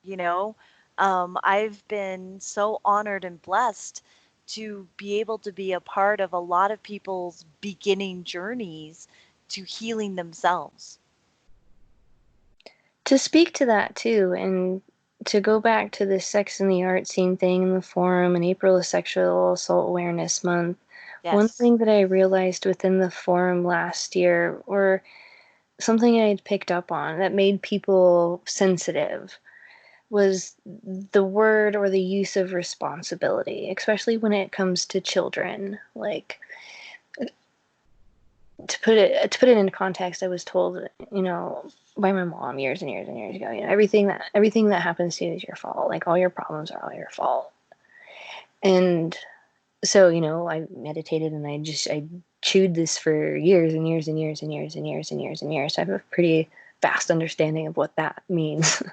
You know, I've been so honored and blessed to be able to be a part of a lot of people's beginning journeys to healing themselves. To speak to that too, and to go back to the sex and the art scene thing in the forum, and April is Sexual Assault Awareness Month, one Yes. thing that I realized within the forum last year, or something I had picked up on that made people sensitive, was the word or the use of responsibility, especially when it comes to children. Like, to put it into context, I was told, by my mom years and years and years ago, everything that happens to you is your fault. Like, all your problems are all your fault. And so, I meditated and I chewed this for years and years and years and years and years and years and years. So I have a pretty vast understanding of what that means.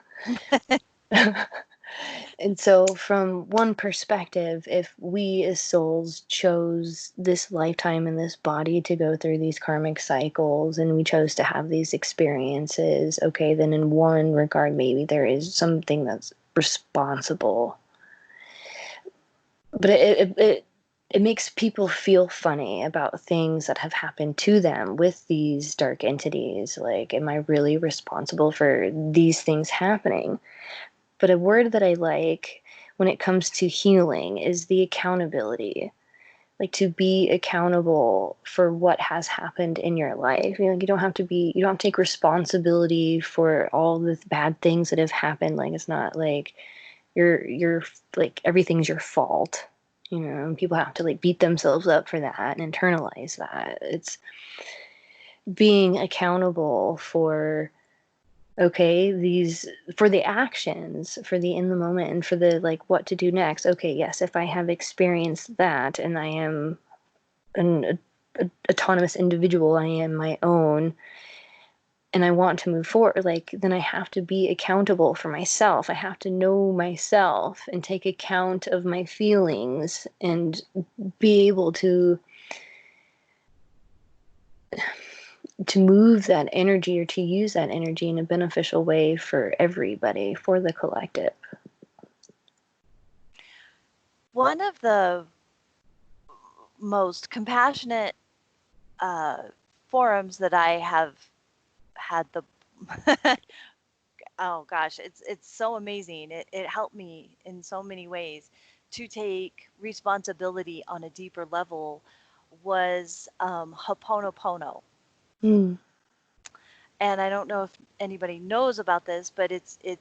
And so, from one perspective, if we as souls chose this lifetime in this body to go through these karmic cycles and we chose to have these experiences, okay, then in one regard, maybe there is something that's responsible. But it makes people feel funny about things that have happened to them with these dark entities. Like, am I really responsible for these things happening? But a word that I like when it comes to healing is the accountability. Like, to be accountable for what has happened in your life. You don't have to take responsibility for all the bad things that have happened. Like, it's not like you're like everything's your fault. And people have to like beat themselves up for that and internalize that. It's being accountable for, okay, these, for the actions, for the in the moment, and for the like what to do next. Okay, yes, if I have experienced that and I am an autonomous individual, I am my own, and I want to move forward, like, then I have to be accountable for myself. I have to know myself and take account of my feelings and be able to move that energy or to use that energy in a beneficial way for everybody, for the collective. One of the most compassionate forums that I have had the oh gosh, it's so amazing. It helped me in so many ways to take responsibility on a deeper level was Ho'oponopono. Mm. and I don't know if anybody knows about this, but it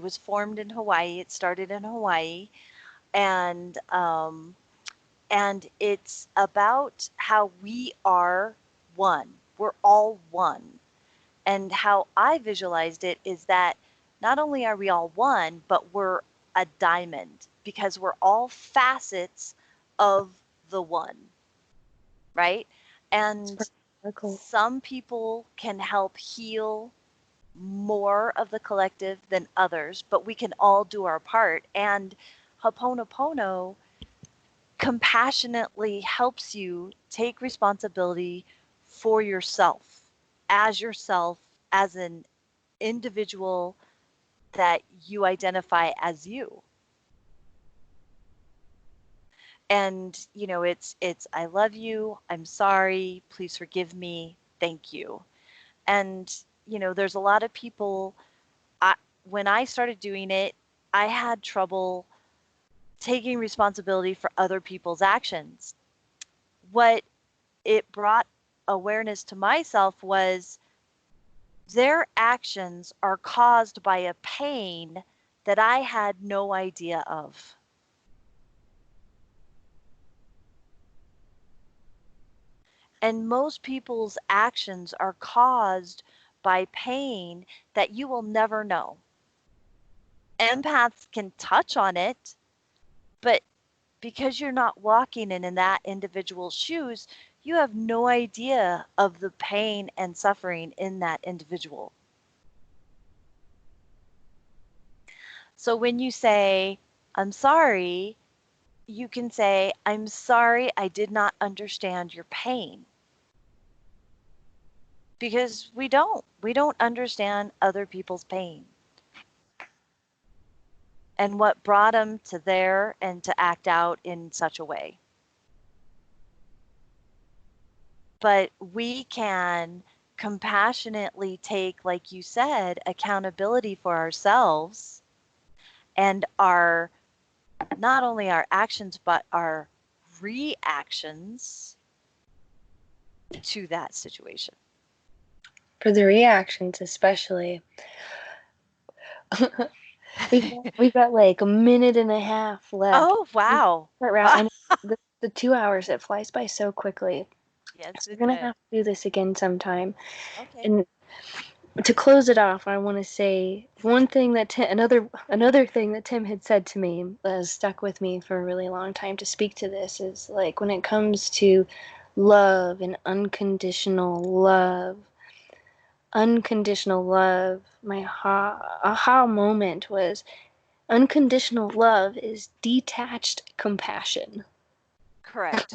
was formed in Hawaii. It started in Hawaii, and it's about how we are one. We're all one. And how I visualized it is that not only are we all one, but we're a diamond because we're all facets of the one, right? And Cool. some people can help heal more of the collective than others, but we can all do our part. And Ho'oponopono compassionately helps you take responsibility for yourself, as an individual that you identify as you. And it's I love you, I'm sorry, please forgive me, thank you. And there's a lot of people, when I started doing it, I had trouble taking responsibility for other people's actions. What it brought awareness to myself was their actions are caused by a pain that I had no idea of. And most people's actions are caused by pain that you will never know. Empaths can touch on it, but because you're not walking in that individual's shoes, you have no idea of the pain and suffering in that individual. So when you say, I'm sorry, you can say, I'm sorry I did not understand your pain. Because we don't understand other people's pain. And what brought them to there and to act out in such a way. But we can compassionately take, like you said, accountability for ourselves and not only our actions, but our reactions to that situation. For the reactions, especially. We've got like a minute and a half left. Oh, wow. And the 2 hours, it flies by so quickly. Yes, So we're going to did. have to do this again sometime. Okay. And to close it off, I want to say one thing that another thing that Tim had said to me that has stuck with me for a really long time to speak to this is like when it comes to love and unconditional love, my aha moment was unconditional love is detached compassion. Correct.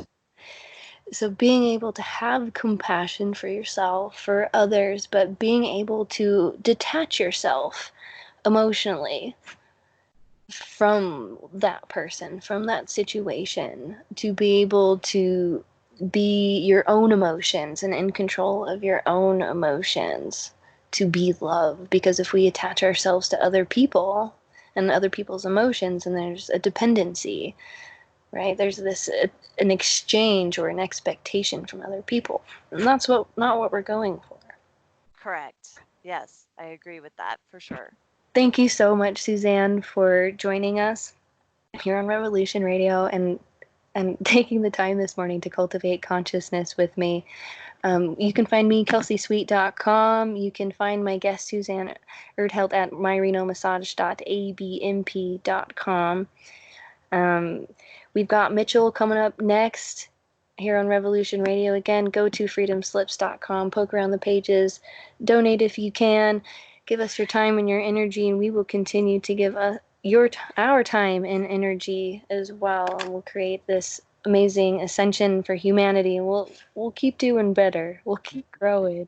So being able to have compassion for yourself, for others, but being able to detach yourself emotionally from that person, from that situation, to be able to be your own emotions and in control of your own emotions, to be love. Because if we attach ourselves to other people and other people's emotions, and there's a dependency, right? There's this an exchange or an expectation from other people, and that's not what we're going for. Correct. Yes, I agree with that for sure. Thank you so much, Suzanne, for joining us here on Revolution Radio and taking the time this morning to cultivate consciousness with me. You can find me, KelseySweet.com. You can find my guest, Suzanne Erdelt, at myrenomassage.abmp.com. We've got Mitchell coming up next here on Revolution Radio. Again, go to freedomslips.com, poke around the pages, donate if you can, give us your time and your energy, and we will continue to give our time and energy as well, and we'll create this amazing ascension for humanity, and we'll keep doing better. We'll keep growing.